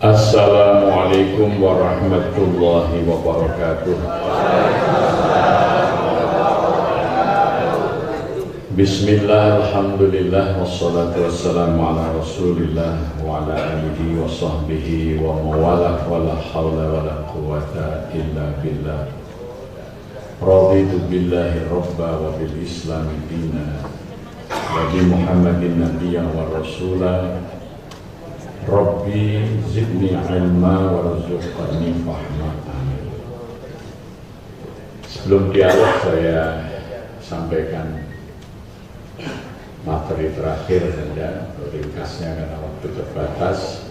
Assalamualaikum warahmatullahi wabarakatuh. Bismillah, alhamdulillah, wassalatu wassalamu ala rasulillah wa ala alihi wa sahbihi wa mawalah wa la hawla wa la quwata illa billah. Raditu billahi rabba wa bil islami dina wa bi muhammadin nabiyya wa rasulah. Rabbi zidni ilma warzuqni fahma. Amin. Sebelum dialog saya sampaikan materi terakhir saja, ringkasnya karena waktu terbatas.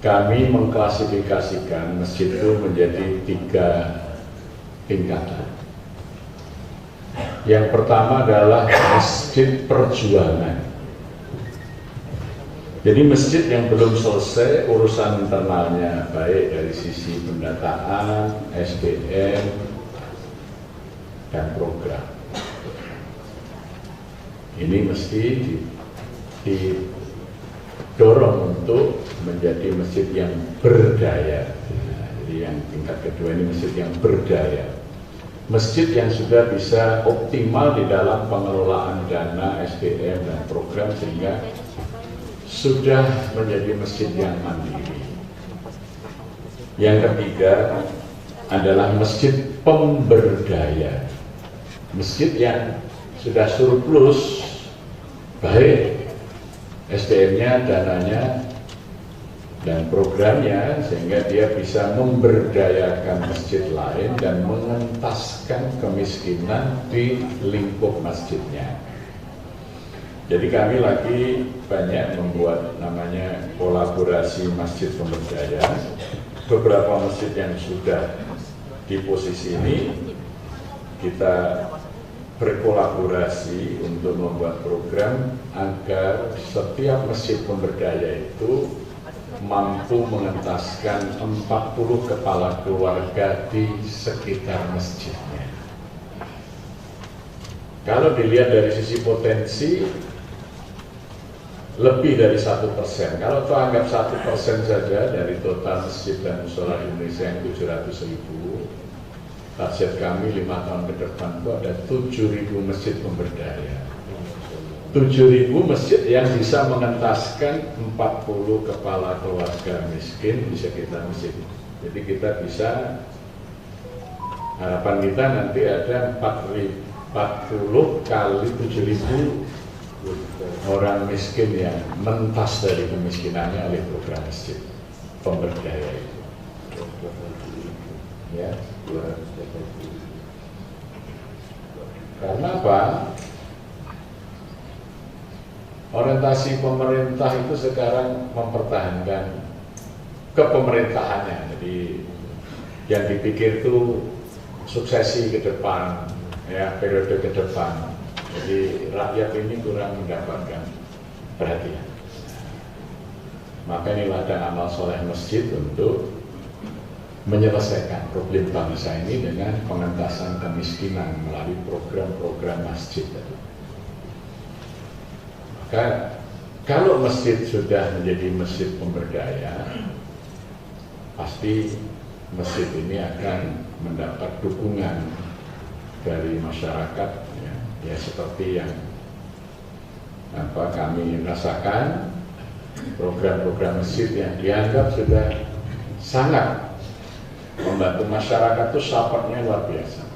Kami mengklasifikasikan masjid itu menjadi 3 tingkatan. Yang pertama adalah masjid perjuangan. Jadi masjid yang belum selesai urusan internalnya, baik dari sisi pendataan, SDM, dan program. Ini mesti didorong untuk menjadi masjid yang berdaya. Jadi yang tingkat kedua ini masjid yang berdaya. Masjid yang sudah bisa optimal di dalam pengelolaan dana, SDM, dan program sehingga sudah menjadi masjid yang mandiri. Yang ketiga adalah masjid pemberdaya. Masjid yang sudah surplus, baik SDM-nya, dananya, dan programnya, sehingga dia bisa memberdayakan masjid lain dan mengentaskan kemiskinan di lingkup masjidnya. Jadi kami lagi banyak membuat namanya kolaborasi masjid pemberdaya. Beberapa masjid yang sudah di posisi ini kita berkolaborasi untuk membuat program agar setiap masjid pemberdaya itu mampu mengentaskan 40 kepala keluarga di sekitar masjidnya. Kalau dilihat dari sisi potensi, lebih dari 1%. Kalau itu anggap 1% saja dari total masjid dan mushola Indonesia yang 700.000, target kami 5 tahun ke depan itu ada 7.000 masjid pemberdaya. 7.000 masjid yang bisa mengentaskan 40 kepala keluarga miskin di sekitar masjid. Jadi kita bisa, harapan kita nanti ada 40 kali 7.000 orang miskin yang mentas dari kemiskinannya oleh program masjid pemberdaya itu. Ya, karena apa? Orientasi pemerintah itu sekarang mempertahankan kepemerintahannya. Jadi yang dipikir itu suksesi ke depan, ya, periode ke depan. Jadi rakyat ini kurang mendapatkan perhatian. Maka ini ladang amal soleh masjid untuk menyelesaikan problem bangsa ini dengan pengentasan kemiskinan melalui program-program masjid. Maka kalau masjid sudah menjadi masjid pemberdaya, pasti masjid ini akan mendapat dukungan dari masyarakat. Ya, seperti yang kami rasakan, program-program masjid yang dianggap sudah sangat membantu masyarakat itu supportnya luar biasa.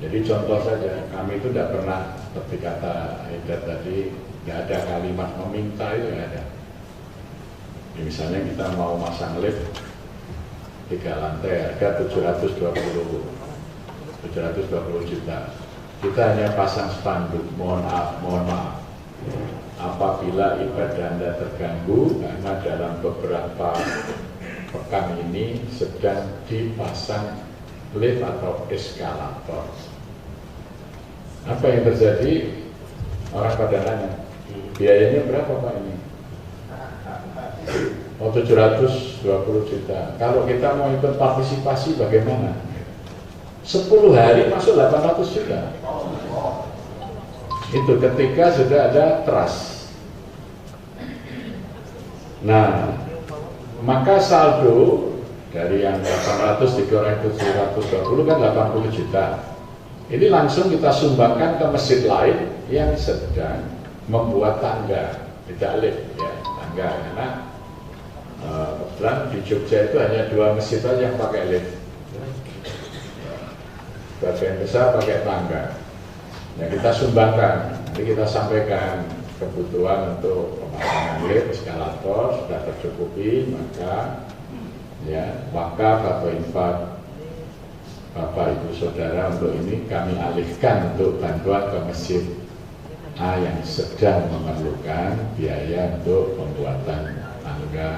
Jadi contoh saja, kami itu tidak pernah, seperti kata Aida tadi, tidak ada kalimat meminta, itu tidak ada. Ya, misalnya kita mau masang lift 3 lantai, harga 720 juta. Kita hanya pasang spanduk, mohon maaf, apabila ibadah Anda terganggu karena dalam beberapa pekan ini sedang dipasang lift atau eskalator. Apa yang terjadi? Orang pada nanya, biayanya berapa Pak ini? Oh, 720 juta. Kalau kita mau ikut partisipasi bagaimana? 10 hari masuk 800 juta. Itu ketika sudah ada trust. Nah, maka saldo dari yang 800 dikurang 720 kan 80 juta. Ini langsung kita sumbangkan ke masjid lain yang sedang membuat tangga, tidak lift ya, tangga. Karena kebetulan di Jogja itu hanya 2 masjid saja yang pakai lift. Bagian besar pakai tangga. Nah, kita sumbangkan, nanti kita sampaikan kebutuhan untuk pemasangan lift, eskalator sudah tercukupi, maka ya wakaf atau infak Bapak Ibu Saudara untuk ini kami alihkan untuk bantuan ke masjid A yang sedang memerlukan biaya untuk pembuatan tangga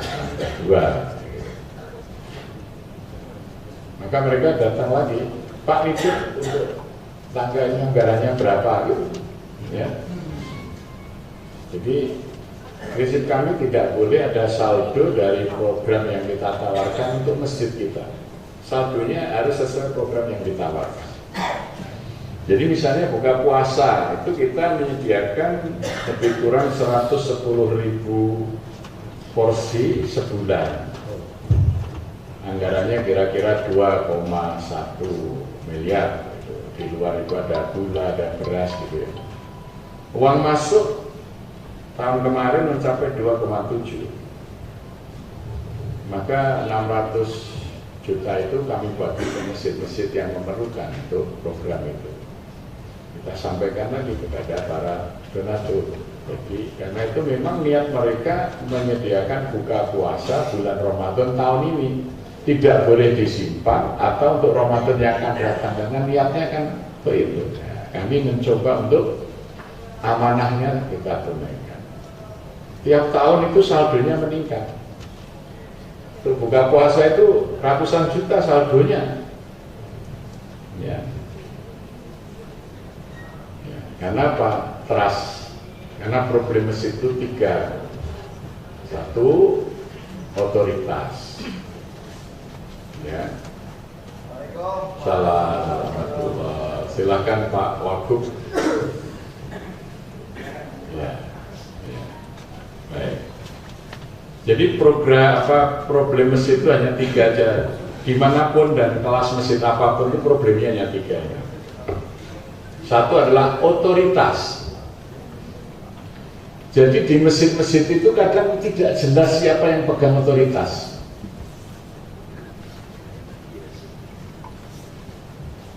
2. Maka mereka datang lagi, Pak Rijik untuk tangganya anggarannya berapa gitu ya. Jadi prinsip kami tidak boleh ada saldo dari program yang kita tawarkan untuk masjid kita. Saldonya harus sesuai program yang ditawarkan. Jadi misalnya buka puasa itu kita menyediakan lebih kurang 110.000 porsi sebulan. Anggarannya kira-kira 2,1 miliar. Di luar itu ada gula, ada beras gitu ya. Uang masuk tahun kemarin mencapai 2,7. Maka 600 juta itu kami bagi ke masjid-masjid yang memerlukan untuk program itu. Kita sampaikan lagi kepada para donatur. Jadi karena itu memang niat mereka menyediakan buka puasa bulan Ramadan tahun ini tidak boleh disimpan atau untuk Ramadan yang akan datang, karena niatnya kan begitu. Nah, kami mencoba untuk amanahnya kita tunaikan. Tiap tahun itu saldonya meningkat. Untuk buka puasa itu ratusan juta saldonya. Ya. Ya. Karena apa? Trust. Karena problem itu 3. 1, otoritas. Ya. Salam. Silakan Pak Wagub. Ya. Ya. Baik. Jadi problem masjid itu hanya 3 aja. Dimanapun dan kelas masjid apapun itu problemnya hanya 3 ya. 1 adalah otoritas. Jadi di masjid-masjid itu kadang tidak jelas siapa yang pegang otoritas.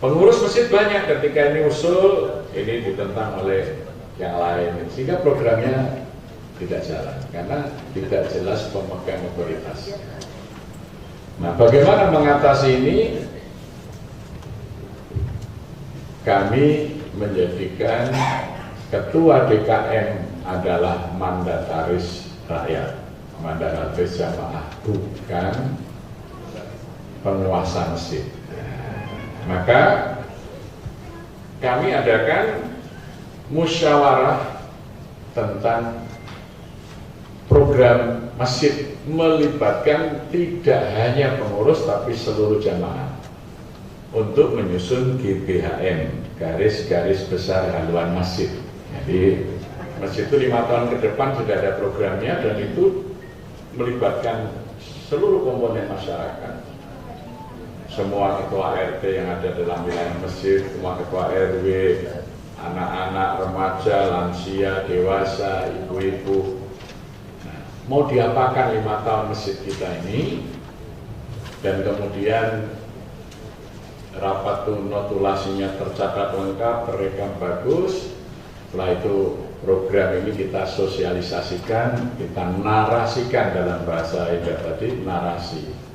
Pengurus masjid banyak, ketika ini usul, ini ditentang oleh yang lain, sehingga programnya tidak jalan karena tidak jelas pemegang otoritas. Nah, bagaimana mengatasi ini? Kami menjadikan ketua DKM adalah mandataris rakyat, mandataris jamaah, bukan penguasa masjid. Maka kami adakan musyawarah tentang program masjid melibatkan tidak hanya pengurus tapi seluruh jamaah untuk menyusun GBHM, garis-garis besar haluan masjid. Jadi masjid itu 5 tahun ke depan sudah ada programnya dan itu melibatkan seluruh komponen masyarakat. Semua ketua RT yang ada dalam wilayah masjid, semua ketua RW, anak-anak, remaja, lansia, dewasa, ibu-ibu. Nah, mau diapakan 5 tahun masjid kita ini? Dan kemudian rapat notulasinya tercatat lengkap, terekam bagus. Setelah itu program ini kita sosialisasikan, kita narasikan dalam bahasa Indonesia tadi, narasi.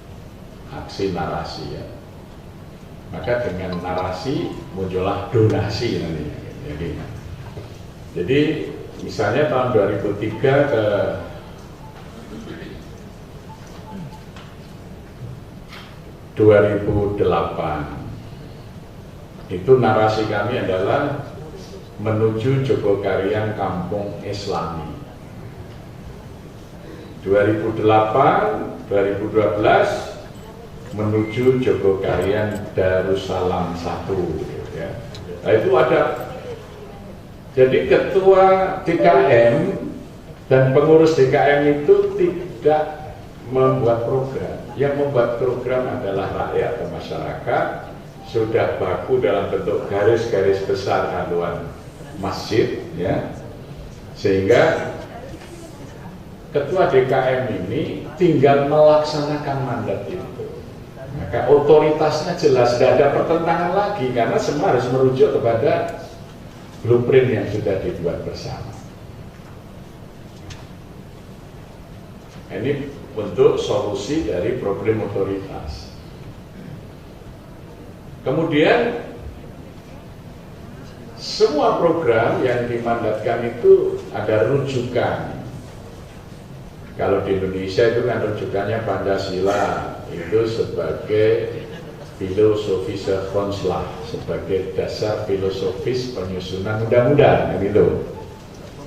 Aksi narasi ya. Maka dengan narasi muncullah donasi nanti. Jadi misalnya tahun 2003 ke 2008 itu narasi kami adalah menuju Jogokarian Kampung Islami. 2008, 2012 menuju Jogokarian Darussalam 1 ya. Nah, itu ada. Jadi ketua DKM Dan pengurus DKM itu tidak membuat program. Yang membuat program adalah rakyat atau masyarakat, sudah baku dalam bentuk garis-garis besar haluan masjid, ya. Sehingga ketua DKM ini tinggal melaksanakan mandat itu. Maka otoritasnya jelas, tidak ada pertentangan lagi, karena semua harus merujuk kepada blueprint yang sudah dibuat bersama. Ini bentuk solusi dari problem otoritas. Kemudian semua program yang dimandatkan itu ada rujukan. Kalau di Indonesia itu kan rujukannya Pancasila, itu sebagai filosofis konslah, sebagai dasar filosofis penyusunan undang-undang, gitu.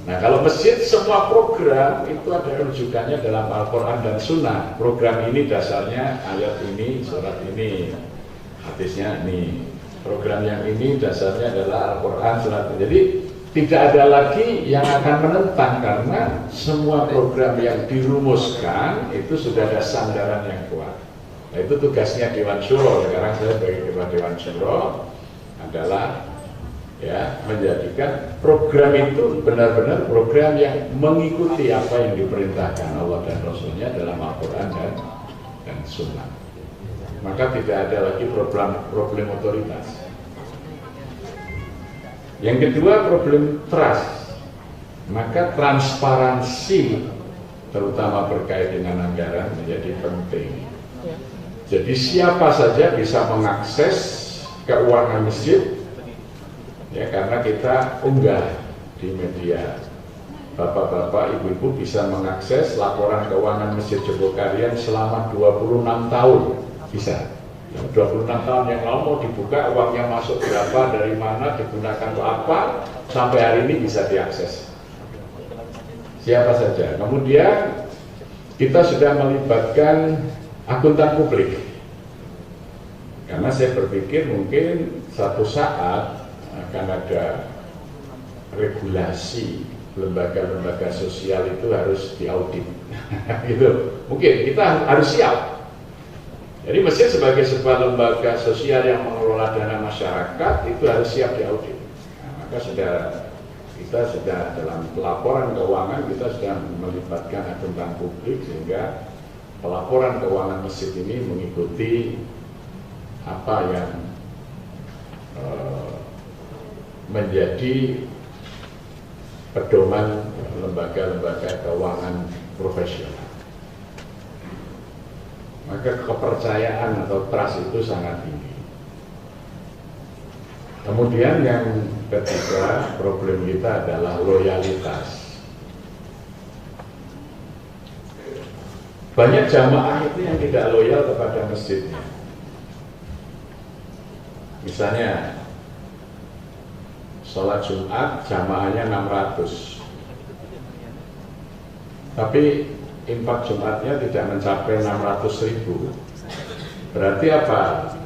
Nah, kalau masjid semua program itu ada rujukannya dalam Al-Quran dan Sunnah. Program ini dasarnya ayat ini, surat ini, hadisnya ini. Program yang ini dasarnya adalah Al-Quran, surat ini. Jadi tidak ada lagi yang akan menentang, karena semua program yang dirumuskan itu sudah ada sandaran yang kuat. Nah, itu tugasnya Dewan Syuro. Sekarang saya sebagai Ketua Dewan Syuro adalah menjadikan program itu benar-benar program yang mengikuti apa yang diperintahkan Allah dan Rasulnya dalam Al-Quran dan Sunnah. Maka tidak ada lagi problem otoritas. Yang kedua, problem trust. Maka transparansi, terutama berkait dengan anggaran, menjadi penting. Jadi siapa saja bisa mengakses keuangan masjid, ya, karena kita unggah di media. Bapak-bapak, ibu-ibu bisa mengakses laporan keuangan Masjid Jogokarian selama 26 tahun. Bisa. 26 tahun yang lalu mau dibuka, uangnya masuk berapa, dari mana, digunakan untuk apa, sampai hari ini bisa diakses. Siapa saja. Kemudian kita sudah melibatkan akuntan publik. Karena saya berpikir mungkin satu saat akan ada regulasi lembaga-lembaga sosial itu harus diaudit. Gitu. Mungkin kita harus siap. Jadi masjid sebagai sebuah lembaga sosial yang mengelola dana masyarakat itu harus siap diaudit. Nah, maka kita sudah dalam pelaporan keuangan kita sudah melibatkan akuntan publik, sehingga pelaporan keuangan masjid ini mengikuti apa yang menjadi pedoman lembaga-lembaga keuangan profesional. Maka kepercayaan atau trust itu sangat tinggi. Kemudian yang ketiga, problem kita adalah loyalitas. Banyak jamaah itu yang tidak loyal kepada masjidnya. Misalnya sholat Jumat jamaahnya 600, tapi infak Jumatnya tidak mencapai 600.000. Berarti apa?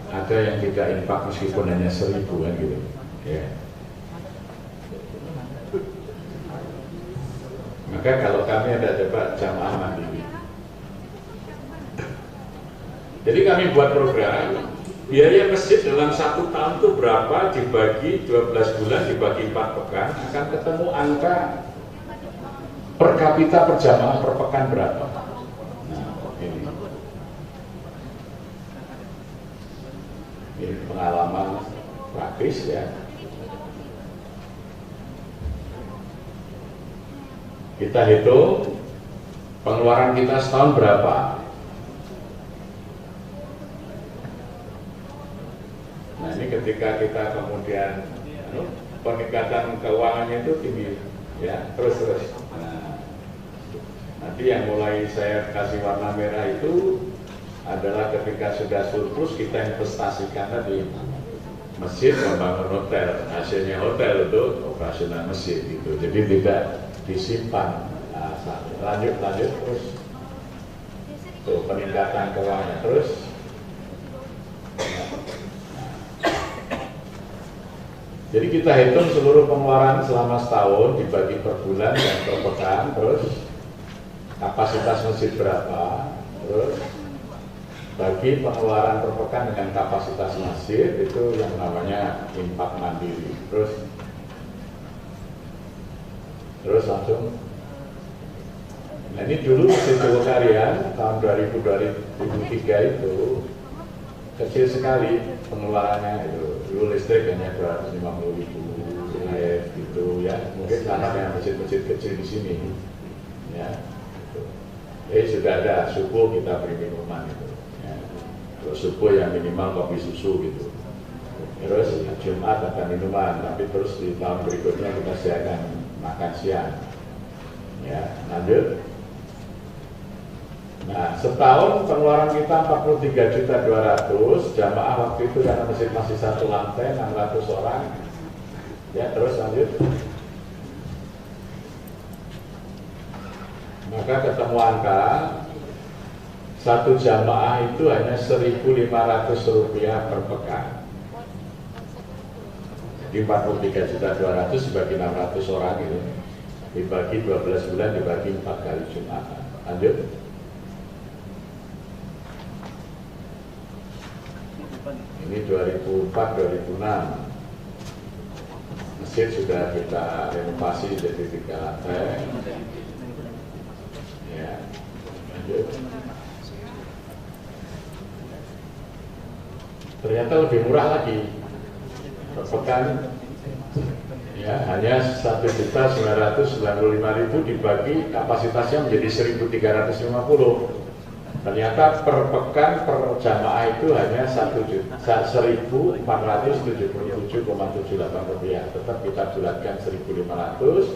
Ada yang tidak infak meskipun hanya 1.000, kan gitu. Ya. Maka kalau kami ada coba jamaah mandiri. Jadi kami buat program, biaya masjid dalam 1 tahun itu berapa, dibagi 12 bulan, dibagi 4 pekan, akan ketemu angka per kapita per jamaah per pekan berapa. Nah, ini pengalaman praktis, ya. Kita hitung pengeluaran kita setahun berapa. Nah, ini ketika kita kemudian peningkatan keuangannya itu tinggi, ya, terus. Nah, nanti yang mulai saya kasih warna merah itu adalah ketika sudah surplus kita investasikan di masjid, membangun hotel, hasilnya hotel untuk operasional masjid gitu. Jadi tidak disimpan. Nah, lanjut terus. Tuh, peningkatan keuangan terus. Jadi kita hitung seluruh pengeluaran selama setahun dibagi per bulan dan per pekan, terus kapasitas masjid berapa, terus bagi pengeluaran per pekan dengan kapasitas masjid itu yang namanya infak mandiri. Terus langsung. Nah ini dulu Masjid Jogokarian tahun 2003 itu kecil sekali pengeluarannya itu. Dulu listrik hanya 250.000, air gitu ya. Mungkin sama dengan masjid-masjid kecil di sini. Ya. Sudah ada subuh kita beri minuman itu. Ya. Kalau subuh yang minimal kopi susu gitu. Terus Jumat ada minuman, tapi terus di tahun berikutnya kita sediakan makan siang. Ya, lanjut. Nah, setahun pengeluaran kita 43.200.000, jamaah waktu itu karena masjid masih satu lantai 600 orang. Ya, terus lanjut. Maka ketemu angka satu jamaah itu hanya Rp1.500 per pekan. Jadi 43.200.000 dibagi 600 orang itu dibagi 12 bulan dibagi 4 kali Jumatan. Lanjut. Ini 2004-2006 masjid sudah kita renovasi jadi 3 lantai. Ya, lanjut. Ternyata lebih murah lagi. Per pekan ya hanya 1.995.000 dibagi kapasitasnya menjadi 1.350. Ternyata per pekan per jamaah itu hanya 1.477,78 rupiah. Tetap kita bulatkan 1.500.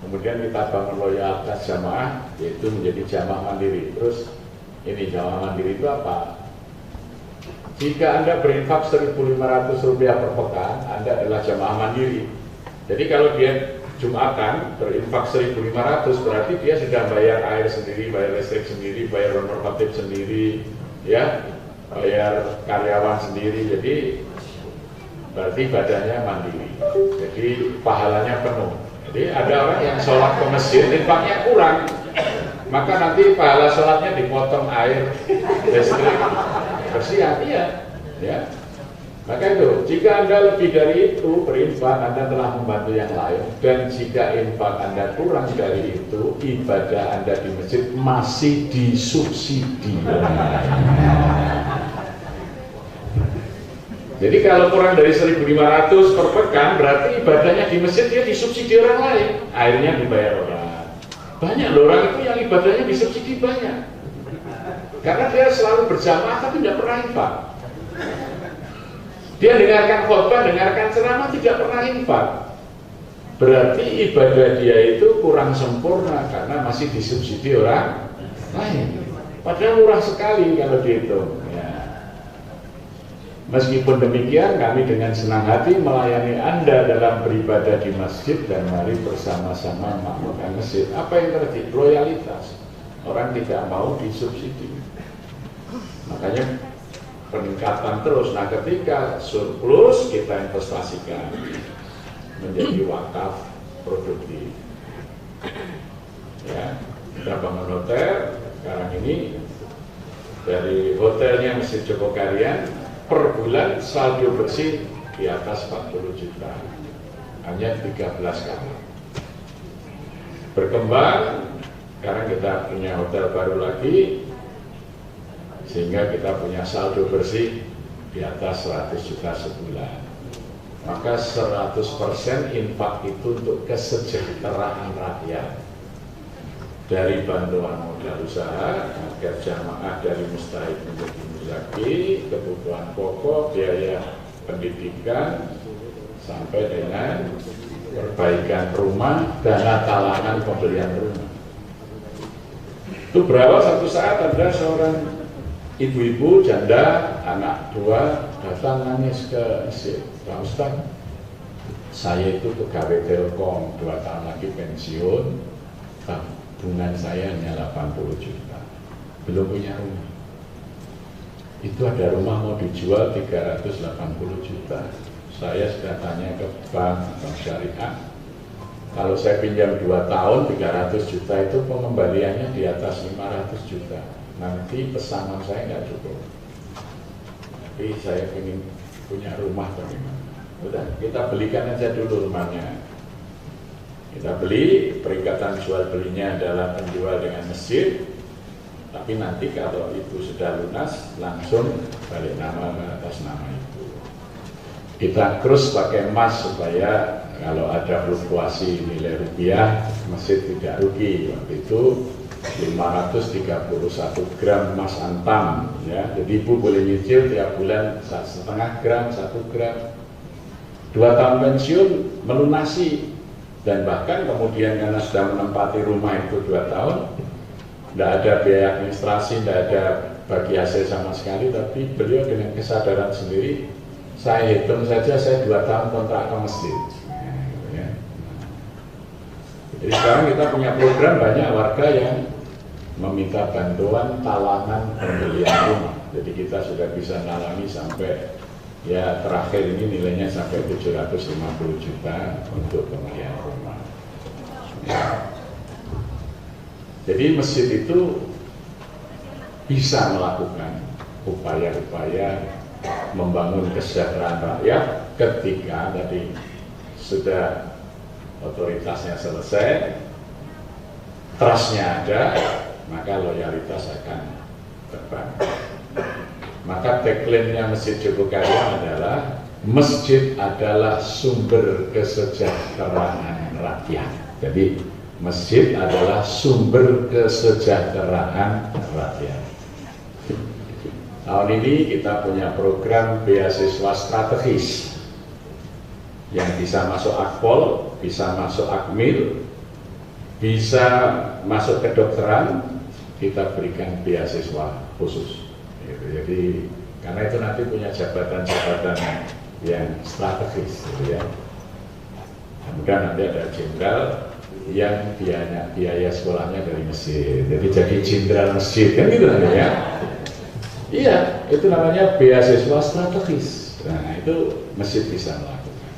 Kemudian kita bangun loyalitas jamaah, yaitu menjadi jamaah mandiri. Terus ini jamaah mandiri itu apa? Jika Anda berinfak Rp1.500 per pekan, Anda adalah jamaah mandiri. Jadi kalau dia Jumatan berinfak 1.500, berarti dia sudah bayar air sendiri, bayar listrik sendiri, bayar honor khatib sendiri, ya, bayar karyawan sendiri. Jadi berarti badannya mandiri. Jadi pahalanya penuh. Jadi ada orang yang sholat ke masjid, infaknya kurang, maka nanti pahala sholatnya dipotong air, listrik, bersihan, ya. Maka itu, jika Anda lebih dari itu berinfak, Anda telah membantu yang lain. Dan jika infak Anda kurang dari itu, ibadah Anda di masjid masih disubsidi. Jadi kalau kurang dari 1.500 per pekan, berarti ibadahnya di masjid dia disubsidi orang lain. Airnya dibayar orang. Banyak loh orang itu yang ibadahnya disubsidi banyak. Karena dia selalu berjamaah tapi tidak pernah infak. Dia dengarkan khotbah, dengarkan ceramah, tidak pernah infak. Berarti ibadah dia itu kurang sempurna karena masih disubsidi orang lain. Padahal murah sekali kalau dihitung. Ya. Meskipun demikian, kami dengan senang hati melayani Anda dalam beribadah di masjid dan mari bersama-sama memakmurkan masjid. Apa yang terjadi? Loyalitas. Orang tidak mau disubsidi. Makanya peningkatan terus. Nah, ketika surplus kita investasikan menjadi wakaf produktif. Ya, kita bangun hotel. Sekarang ini dari hotelnya Masjid Jogokarian per bulan saldo bersih di atas 40 juta. Hanya 13 kamar. Berkembang. Sekarang kita punya hotel baru lagi. Sehingga kita punya saldo bersih di atas 100 juta sebulan. Maka 100% infak itu untuk kesejahteraan rakyat. Dari bantuan modal usaha, agar jamaah dari mustahik menjadi muzaki, kebutuhan pokok, biaya pendidikan, sampai dengan perbaikan rumah, dana talangan pembelian rumah. Itu berapa satu saat ada seorang ibu-ibu janda anak 2 datang nangis ke masjid. Pak Ustadz, saya itu pegawai Telkom 2 tahun lagi pensiun, tabungan saya hanya 80 juta, belum punya rumah. Itu ada rumah mau dijual 380 juta. Saya sudah tanya ke bank syariah, Kalau saya pinjam 2 tahun 300 juta itu pengembaliannya di atas 500 juta. Nanti pesanan saya nggak cukup. Tapi saya ingin punya rumah bagaimana? Udah, kita belikan aja dulu rumahnya. Kita beli, perikatan jual belinya adalah penjual dengan masjid. Tapi nanti kalau itu sudah lunas, langsung balik nama atas nama itu. Kita krus pakai emas supaya kalau ada fluktuasi nilai rupiah, masjid tidak rugi. Waktu itu 531 gram emas antam, ya. Jadi ibu boleh nyicil tiap bulan 1,5 gram, 1 gram. 2 tahun pensiun melunasi, dan bahkan kemudian karena sudah menempati rumah itu 2 tahun, tidak ada biaya administrasi, tidak ada bagi hasil sama sekali, tapi beliau dengan kesadaran sendiri, saya hitung saja saya 2 tahun kontrak ke masjid. Ya. Jadi sekarang kita punya program, banyak warga yang meminta bantuan talangan pembelian rumah. Jadi kita sudah bisa nalangi sampai, ya terakhir ini nilainya sampai 750 juta untuk pembelian rumah. Ya. Jadi masjid itu bisa melakukan upaya-upaya membangun kesejahteraan rakyat ketika tadi sudah otoritasnya selesai, trustnya ada, maka loyalitas akan terbangun. Maka tagline-nya Masjid Jogokaryan adalah masjid adalah sumber kesejahteraan rakyat. Jadi masjid adalah sumber kesejahteraan rakyat. Tahun ini kita punya program beasiswa strategis yang bisa masuk Akpol, bisa masuk Akmil, bisa masuk kedokteran, kita berikan beasiswa khusus. Jadi karena itu nanti punya jabatan-jabatan yang strategis, gitu ya. Kemudian nanti ada jenderal yang biaya sekolahnya dari masjid, jadi jenderal masjid, kan gitu nanti ya. Iya, itu namanya beasiswa strategis. Nah, itu masjid bisa melakukan.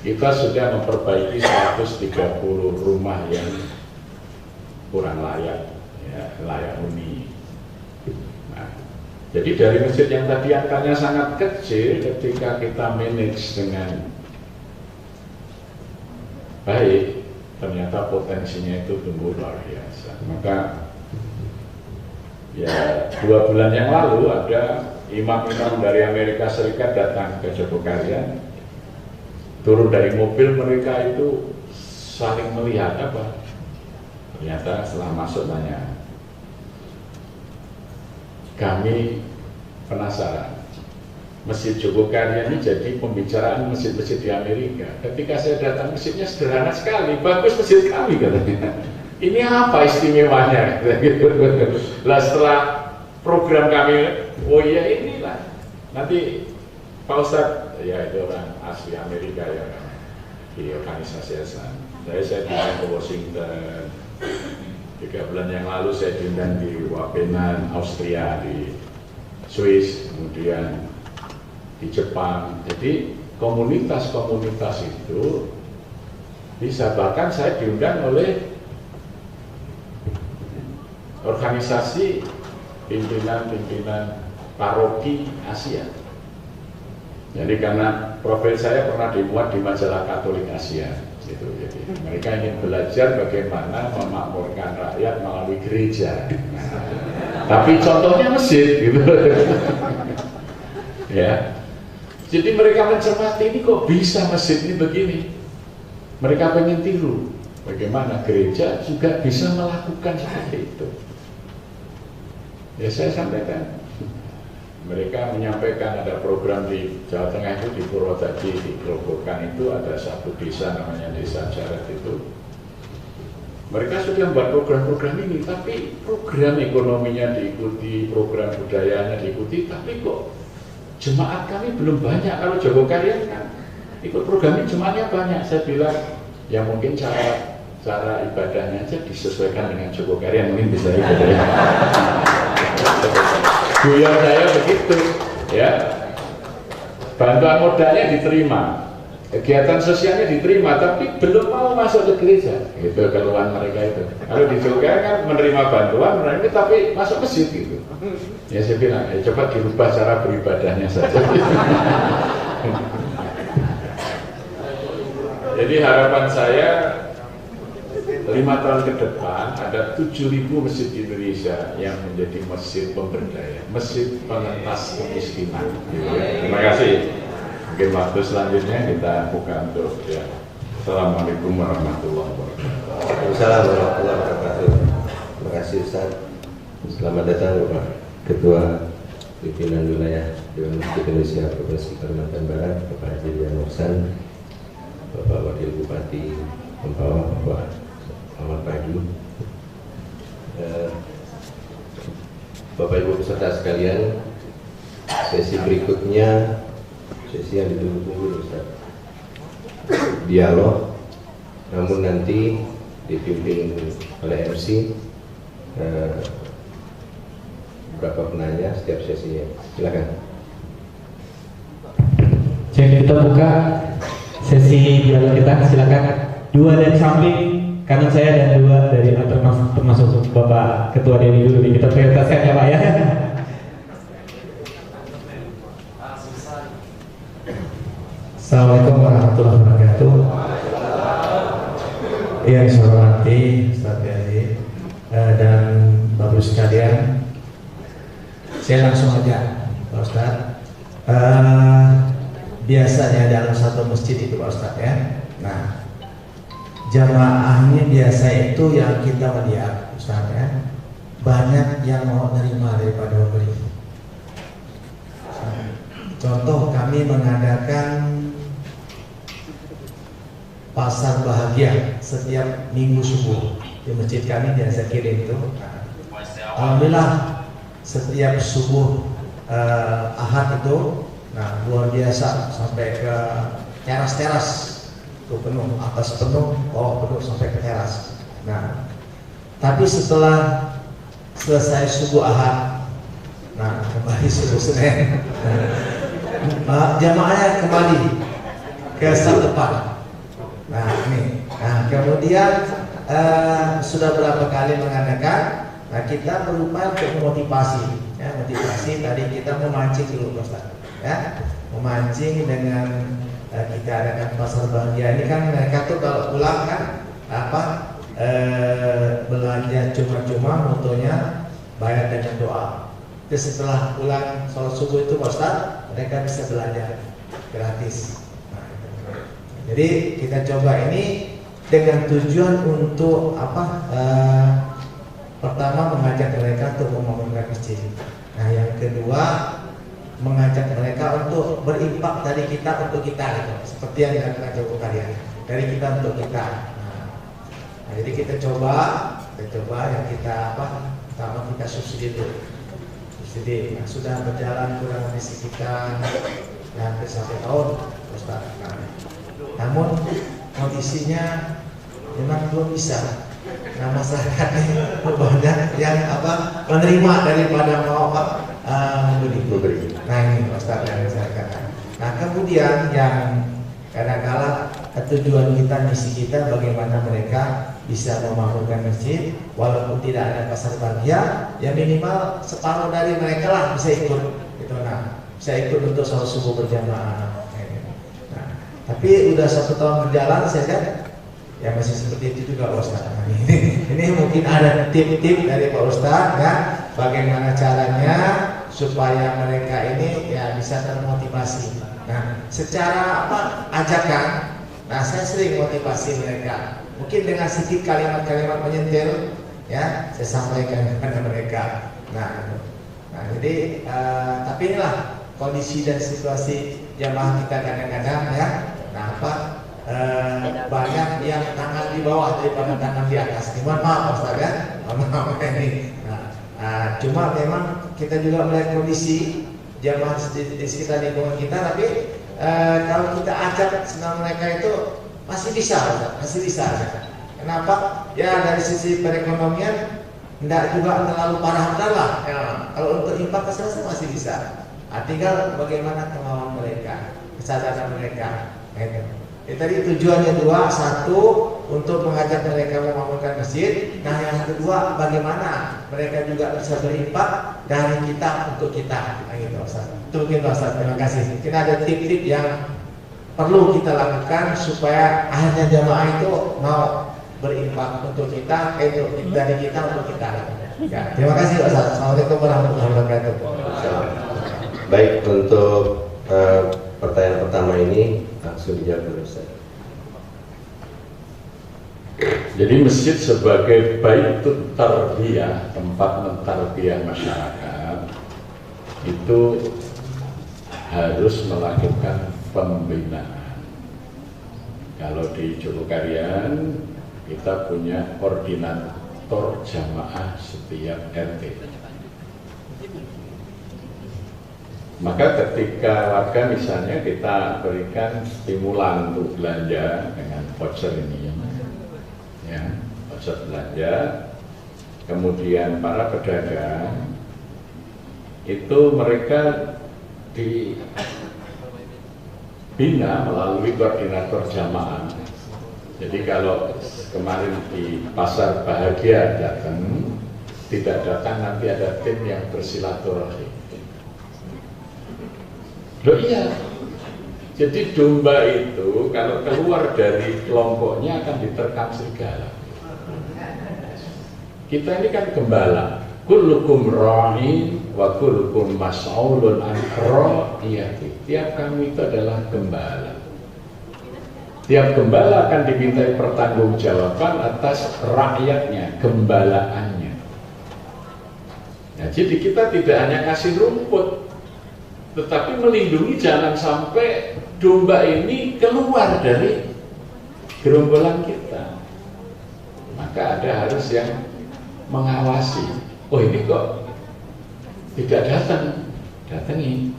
Kita sudah memperbaiki 130 rumah yang kurang layak, ya, layak huni. Nah, jadi dari masjid yang tadi angkanya sangat kecil, ketika kita manage dengan baik, ternyata potensinya itu tumbuh luar biasa. Maka ya 2 bulan yang lalu ada imam-imam dari Amerika Serikat datang ke Jogokaryan, turun dari mobil, mereka itu saling melihat apa, ternyata setelah masuk tanya, kami penasaran, Masjid Jogokaryan ini jadi pembicaraan masjid-masjid di Amerika. Ketika saya datang, masjidnya sederhana sekali, bagus masjid kami katanya. Ini apa istimewanya? Lah setelah program kami, oh iya inilah. Nanti Pak Ustadz, ya itu orang asli Amerika ya, di organisasi ASEAN. Saya diundang ke Washington. 3 bulan yang lalu saya diundang di Wageningen, Austria, di Swiss, kemudian di Jepang. Jadi komunitas-komunitas itu bisa, bahkan saya diundang oleh organisasi pimpinan-pimpinan paroki Asia. Jadi karena profil saya pernah dimuat di majalah Katolik Asia, gitu. Jadi mereka ingin belajar bagaimana memakmurkan rakyat melalui gereja. Nah, tapi contohnya masjid, gitu. Ya. Jadi mereka mencermati, ini kok bisa masjid ini begini. Mereka pengen tiru bagaimana gereja juga bisa melakukan seperti itu. Ya saya sampaikan, mereka menyampaikan ada program di Jawa Tengah itu, di Purwodadi, di Grobogan itu ada satu desa namanya Desa Jaret itu. Mereka sudah membuat program-program ini, tapi program ekonominya diikuti, program budayanya diikuti, tapi kok jemaat kami belum banyak. Kalau Jogokaryan kan ikut program ini jemaatnya banyak. Saya bilang, ya mungkin cara ibadahnya aja disesuaikan dengan Jogokaryan, mungkin bisa ibadah. Guyon saya begitu, ya. Bantuan modalnya diterima, kegiatan sosialnya diterima, tapi belum mau masuk ke gereja. Itu keluhan mereka itu. Kalau di Jogja kan menerima bantuan, mereka tapi masuk masjid gitu. Ya saya bilang, coba dirubah cara beribadahnya saja. Jadi harapan saya 5 tahun ke depan ada 7.000 masjid di Indonesia yang menjadi masjid pemberdaya, masjid pengentas kemiskinan. Gitu ya. Terima kasih. Mungkin waktu selanjutnya kita buka untuk ya. Assalamualaikum warahmatullahi wabarakatuh. Waalaikumsalam warahmatullahi wabarakatuh. Terima kasih Ustaz. Selamat datang Bapak Ketua Pimpinan Wilayah Dewan Masjid Indonesia Provinsi Kalimantan Barat, Bapak Haji Rian Nursan, Bapak Wakil Bupati Mempawah, Bapak selamat pagi. Bapak Ibu peserta sekalian, sesi berikutnya sesi yang ditunggu-tunggu Ustaz, dialog, namun nanti dipimpin oleh MC beberapa penanya setiap sesinya. Silakan. Jadi kita buka sesi dialog kita, silakan. 2 dari samping kanan saya dan 2 dari termasuk Bapak Ketua Dewi dulu. Kita prioritaskan ya Pak ya. Assalamualaikum warahmatullahi wabarakatuh. Yang saya hormati Ustaz Ferry dan Bapak sekalian, saya langsung aja Pak Ustaz. Biasanya dalam satu masjid itu Pak Ustaz ya. Nah, jamaahnya biasa itu yang kita melihat Ustaz ya, banyak yang mau nerima daripada memberi. Contoh kami mengadakan pasar bahagia setiap minggu subuh di masjid kami di Azakir itu. Alhamdulillah setiap subuh Ahad itu, nah luar biasa sampai ke teras-teras itu penuh, atas penuh, bawah penuh sampai ke teras. Nah, tapi setelah selesai subuh Ahad, nah kembali subuh Senin, jamaahnya kembali ke saat depan. Nah ini, nah kemudian sudah berapa kali mengadakan, nah kita berupaya untuk motivasi, ya motivasi tadi kita memancing dulu Ustaz, ya memancing dengan kita adakan pasar bahagia ini kan mereka tuh kalau pulang kan belanja cuma-cuma, motonya bayar dengan doa. Terus setelah pulang sholat subuh itu Ustaz, mereka bisa belanja gratis. Jadi kita coba ini dengan tujuan untuk pertama mengajak mereka untuk membangunkan masjid. Nah yang kedua mengajak mereka untuk berimpak dari kita untuk kita, gitu. Seperti yang dilakukan Joko kalian dari kita untuk kita. Nah, jadi kita coba yang kita pertama kita subsidi dulu. Subsidi nah, sudah berjalan kurang lebih sekitar hampir 1 tahun Ustaz. Namun kondisinya memang belum bisa. Nah masyarakatnya banyak yang menerima daripada mau memberi. Nah ini Ustaz yang saya katakan. Nah kemudian yang kadang-kala tujuan kita, misi kita bagaimana mereka bisa membangunkan masjid walaupun tidak ada pasar bahagia, ya minimal separuh dari mereka lah bisa ikut gitu. Nah bisa ikut untuk sholat subuh berjamaah. Tapi udah 1 tahun berjalan, saya kan ya masih seperti itu juga Pak Ustaz. Ini mungkin ada tip-tip dari Pak Ustaz ya, bagaimana caranya supaya mereka ini ya bisa termotivasi. Nah, secara ajakan, nah saya sering motivasi mereka. Mungkin dengan sedikit kalimat-kalimat menyentil ya, saya sampaikan kepada mereka. Nah jadi tapi inilah kondisi dan situasi jamaah kita kadang-kadang ya. Nah banyak yang tangan di bawah daripada tangan di atas. Mohon maaf Ustaz ya, maaf ini. Nah, cuma memang kita juga melihat kondisi jamaah di sekitar lingkungan kita, tapi kalau kita ajak senang mereka itu masih bisa, masih bisa. Kenapa? Ya dari sisi perekonomian tidak juga terlalu parah lah. Ya, kalau untuk infak kesehatan masih bisa. Tinggal bagaimana kemauan mereka, kesadaran mereka. Tadi tujuannya dua, satu untuk mengajak mereka membangunkan masjid. Nah yang kedua, bagaimana mereka juga bisa berimpak dari kita untuk kita. Nah, gitu, Ustaz. Itu mungkin Ustaz. Terima kasih. Mungkin ada tip-tip yang perlu kita lakukan supaya akhirnya jamaah itu mau berimpak untuk kita, dari kita untuk kita. Ya, terima kasih Ustaz. Assalamualaikum warahmatullahi wabarakatuh. Baik, untuk pertanyaan pertama ini langsung dijawab oleh Ustaz. Jadi masjid sebagai baitut tarbiyah, tempat mentarbiyah masyarakat, itu harus melakukan pembinaan. Kalau di Jogokarian kita punya koordinator jamaah setiap RT. Maka ketika warga misalnya kita berikan stimulan untuk belanja dengan voucher ini, ya, voucher belanja, kemudian para pedagang itu mereka dibina melalui koordinator jamaah. Jadi kalau kemarin di pasar Bahagia datang, tidak datang nanti ada tim yang bersilaturahmi. Loh iya, jadi domba itu kalau keluar dari kelompoknya akan diterkam serigala. Kita ini kan gembala, kullukum ra'in wa kullukum mas'ulun an ra'iyati. Tiap kami itu adalah gembala. Tiap gembala akan dimintai pertanggungjawaban atas rakyatnya, gembalaannya. Nah, jadi kita tidak hanya kasih rumput, tetapi melindungi jangan sampai domba ini keluar dari gerombolan kita. Maka ada harus yang mengawasi. Oh ini kok tidak datang, datangi.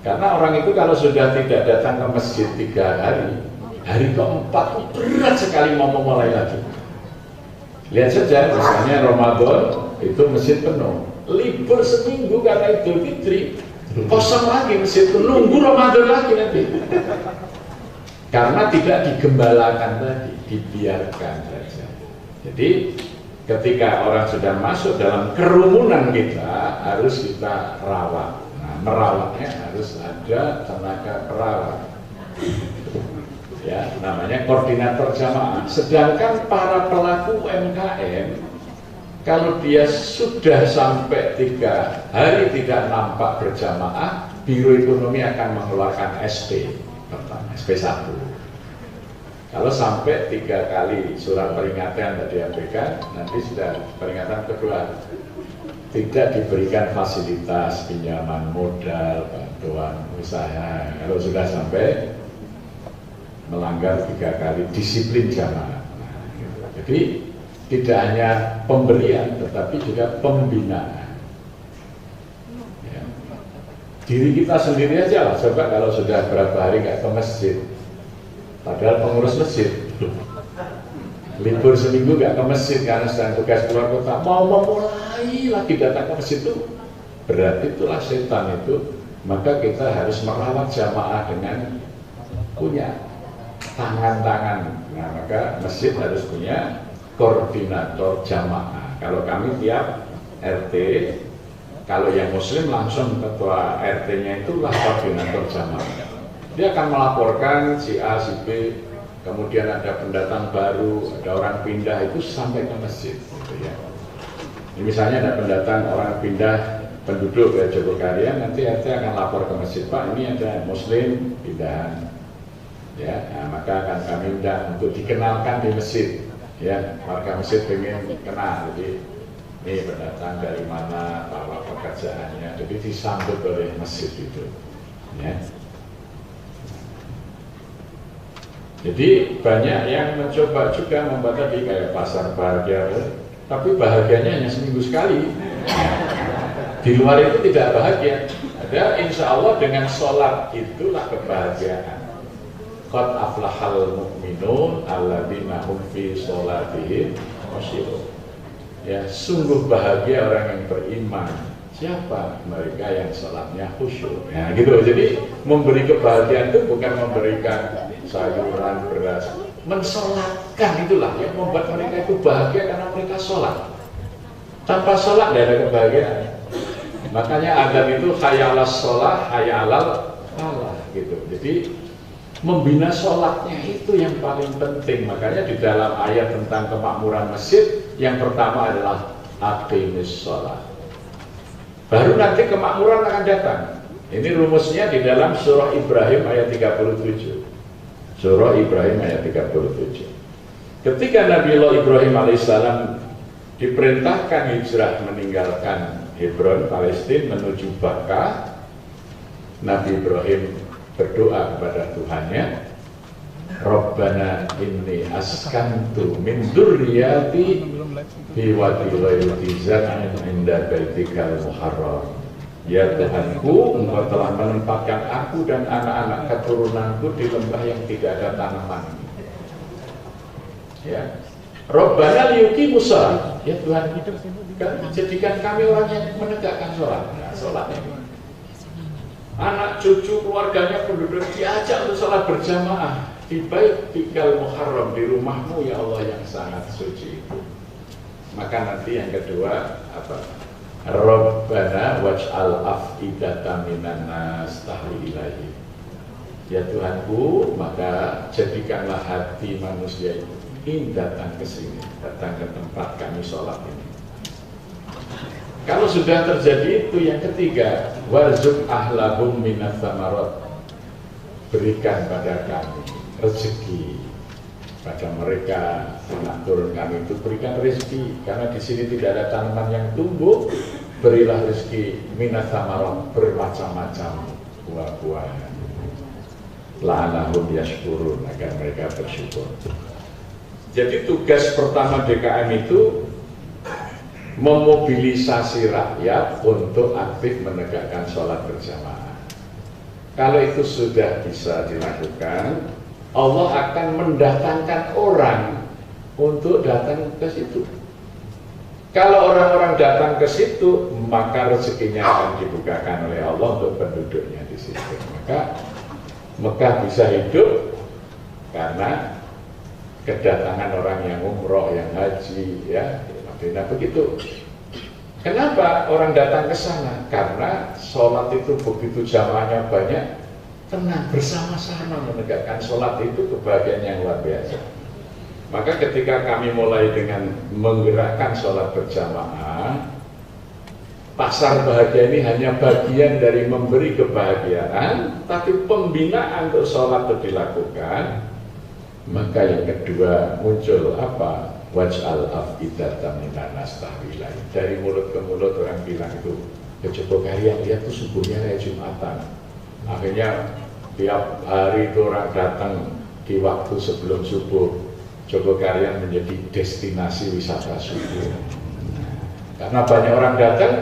Karena orang itu kalau sudah tidak datang ke masjid 3 hari, hari keempat berat sekali mau memulai lagi. Lihat saja, misalnya Ramadan itu masjid penuh, libur seminggu karena Idul Fitri, kosong lagi masjid itu, nunggu Ramadan lagi nanti. Karena tidak digembalakan tadi, dibiarkan saja. Jadi ketika orang sudah masuk dalam kerumunan kita, harus kita rawat. Nah, merawatnya harus ada tenaga perawat. Ya, namanya koordinator jamaah. Sedangkan para pelaku UMKM, kalau dia sudah sampai 3 hari tidak nampak berjamaah, Biro Ekonomi akan mengeluarkan SP pertama, SP1. Kalau sampai 3 kali surat peringatan tidak diabaikan, nanti sudah peringatan kedua, tidak diberikan fasilitas pinjaman modal, bantuan usaha. Kalau sudah sampai melanggar 3 kali disiplin jamaah. Nah, gitu. Jadi tidak hanya pemberian, tetapi juga pembinaan. Ya. Diri kita sendiri aja lah. Coba kalau sudah berapa hari nggak ke masjid, padahal pengurus masjid, libur seminggu nggak ke masjid karena sedang tugas keluar kota, mau memulai lagi datang ke masjid itu, berarti itulah setan itu. Maka kita harus merawat jamaah dengan punya tangan-tangan. Nah, maka masjid harus punya koordinator jamaah. Kalau kami tiap RT, kalau yang muslim langsung ketua RT-nya itulah koordinator jamaah. Dia akan melaporkan si A, si B, kemudian ada pendatang baru, ada orang pindah, itu sampai ke masjid. Gitu ya. Ini misalnya ada pendatang orang pindah penduduk ke Jogokarian, nanti RT akan lapor ke masjid, Pak ini ada muslim pindahan. Ya, nah, maka akan kami undang untuk dikenalkan di masjid. Ya, warga masjid pengen kenal, jadi ini pendatang dari mana, apa pekerjaannya, jadi disambut oleh masjid itu. Ya. Jadi banyak yang mencoba juga membuat tadi kayak pasar bahagia, tapi bahagianya hanya seminggu sekali. Di luar itu tidak bahagia. Ada insya Allah dengan sholat itulah kebahagiaan. Qad aflahal mu'minun alladzina hum fi sholatihim khashi'un. Ya, sungguh bahagia orang yang beriman. Siapa? Mereka yang sholatnya khusyuk. Nah gitu. Jadi memberi kebahagiaan itu bukan memberikan sayuran, beras, mensolatkan itulah yang membuat mereka itu bahagia karena mereka sholat. Tanpa sholat tidak ada kebahagiaan. Makanya adzan itu hayya 'alas sholat, hayya 'alal falah gitu. Jadi membina sholatnya itu yang paling penting. Makanya di dalam ayat tentang kemakmuran masjid yang pertama adalah aqimis sholat. Baru nanti kemakmuran akan datang. Ini rumusnya di dalam surah Ibrahim ayat 37. Surah Ibrahim ayat 37. Ketika Nabiullah Ibrahim alaihissalam diperintahkan hijrah meninggalkan Hebron, Palestina menuju Bakkah, Nabi Ibrahim berdoa kepada Tuhannya, Rabbana inni askantu min dzurriyyati fi wadin ghairi dzar'in 'inda baitikal muharram. Ya Tuhanku, Engkau telah menempatkan aku dan anak-anak keturunanku di lembah yang tidak ada tanaman. Ya. Rabbana liyuqimus shalah. Ya Tuhan, jadikan kami orang yang menegakkan sholat. Nah, sholat ini. Anak cucu keluarganya penduduk diajak untuk sholat berjamaah di baitikal muharram, di rumahmu ya Allah yang sangat suci itu. Maka nanti yang kedua apa? Rabbana waj'al af'idatan minan nas tahwi ilaihi. Ya Tuhanku, maka jadikanlah hati manusia itu ingin datang ke sini, datang ke tempat kami sholat ini. Kalau sudah terjadi itu yang ketiga, warzuq ahlahum minats tsamarat. Berikan pada kami rezeki, pada mereka anak turun kami itu berikan rezeki, karena di sini tidak ada tanaman yang tumbuh. Berilah rezeki minats tsamarat, bermacam-macam buah-buahan. La'allahum yashkurun, agar mereka bersyukur. Jadi tugas pertama DKM itu memobilisasi rakyat untuk aktif menegakkan sholat berjamaah. Kalau itu sudah bisa dilakukan, Allah akan mendatangkan orang untuk datang ke situ. Kalau orang-orang datang ke situ, maka rezekinya akan dibukakan oleh Allah untuk penduduknya di situ. Maka Mekah bisa hidup karena kedatangan orang yang umroh, yang haji, ya. Nah begitu. Kenapa orang datang ke sana? Karena sholat itu begitu jamaahnya banyak, tenang bersama-sama menegakkan sholat itu kebahagiaan yang luar biasa. Maka ketika kami mulai dengan menggerakkan sholat berjamaah, pasar bahagia ini hanya bagian dari memberi kebahagiaan, tapi pembinaan untuk sholat itu dilakukan. Maka yang kedua muncul apa? Waj'al af'idatan minan nas tahwi ilaihi. Dari mulut ke mulut orang bilang itu, ke Jogokarian lihat tuh subuhnya kayak Jumatan. Akhirnya tiap hari itu orang datang di waktu sebelum subuh. Jogokarian menjadi destinasi wisata subuh. Karena banyak orang datang,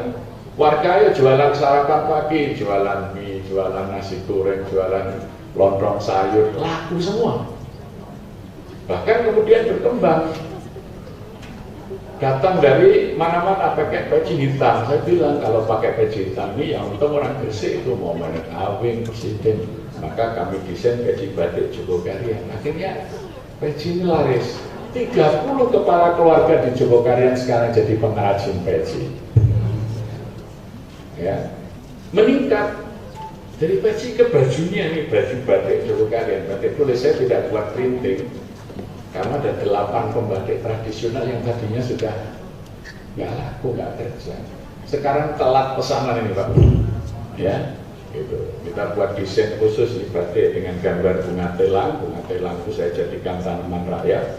warga ya jualan sarapan pagi, jualan mie, jualan nasi goreng, jualan lontong sayur, laku semua. Bahkan kemudian berkembang. Datang dari mana-mana pakai peci hitam. Saya bilang kalau pakai peci hitam ini yang untung orang Gresik itu mau kawin presiden, maka kami desain peci batik Jogokarian. Akhirnya peci ini laris. 30 kepala keluarga di Jogokarian sekarang jadi pengrajin peci. Ya, meningkat dari peci ke bajunya nih, baju batik Jogokarian. Batik tulis saya tidak buat printing. Karena ada 8 pembatik tradisional yang tadinya sudah nggak laku, nggak kerja. Sekarang telat pesanan ini Pak. Ya, gitu. Kita buat desain khusus di batik dengan gambar bunga telang. Bunga telang itu saya jadikan tanaman rakyat.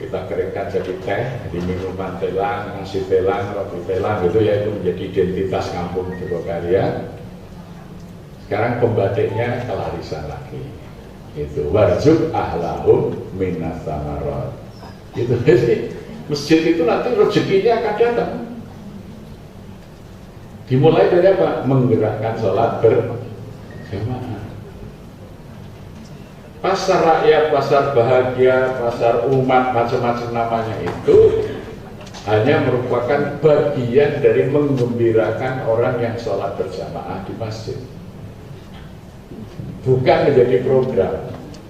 Kita keringkan jadi teh, jadi minuman telang, nasi telang, roti telang, gitu ya, itu menjadi identitas kampung Jogokarian. Sekarang pembatiknya kelarisan lagi. Itu warzuq ahlahum minas tsamarat. Itu jadi masjid itu nanti rezekinya akan datang. Dimulai dari apa? Menggerakkan sholat berjamaah. Pasar rakyat, pasar bahagia, pasar umat, macam-macam namanya itu hanya merupakan bagian dari menggembirakan orang yang sholat berjamaah di masjid, bukan menjadi program.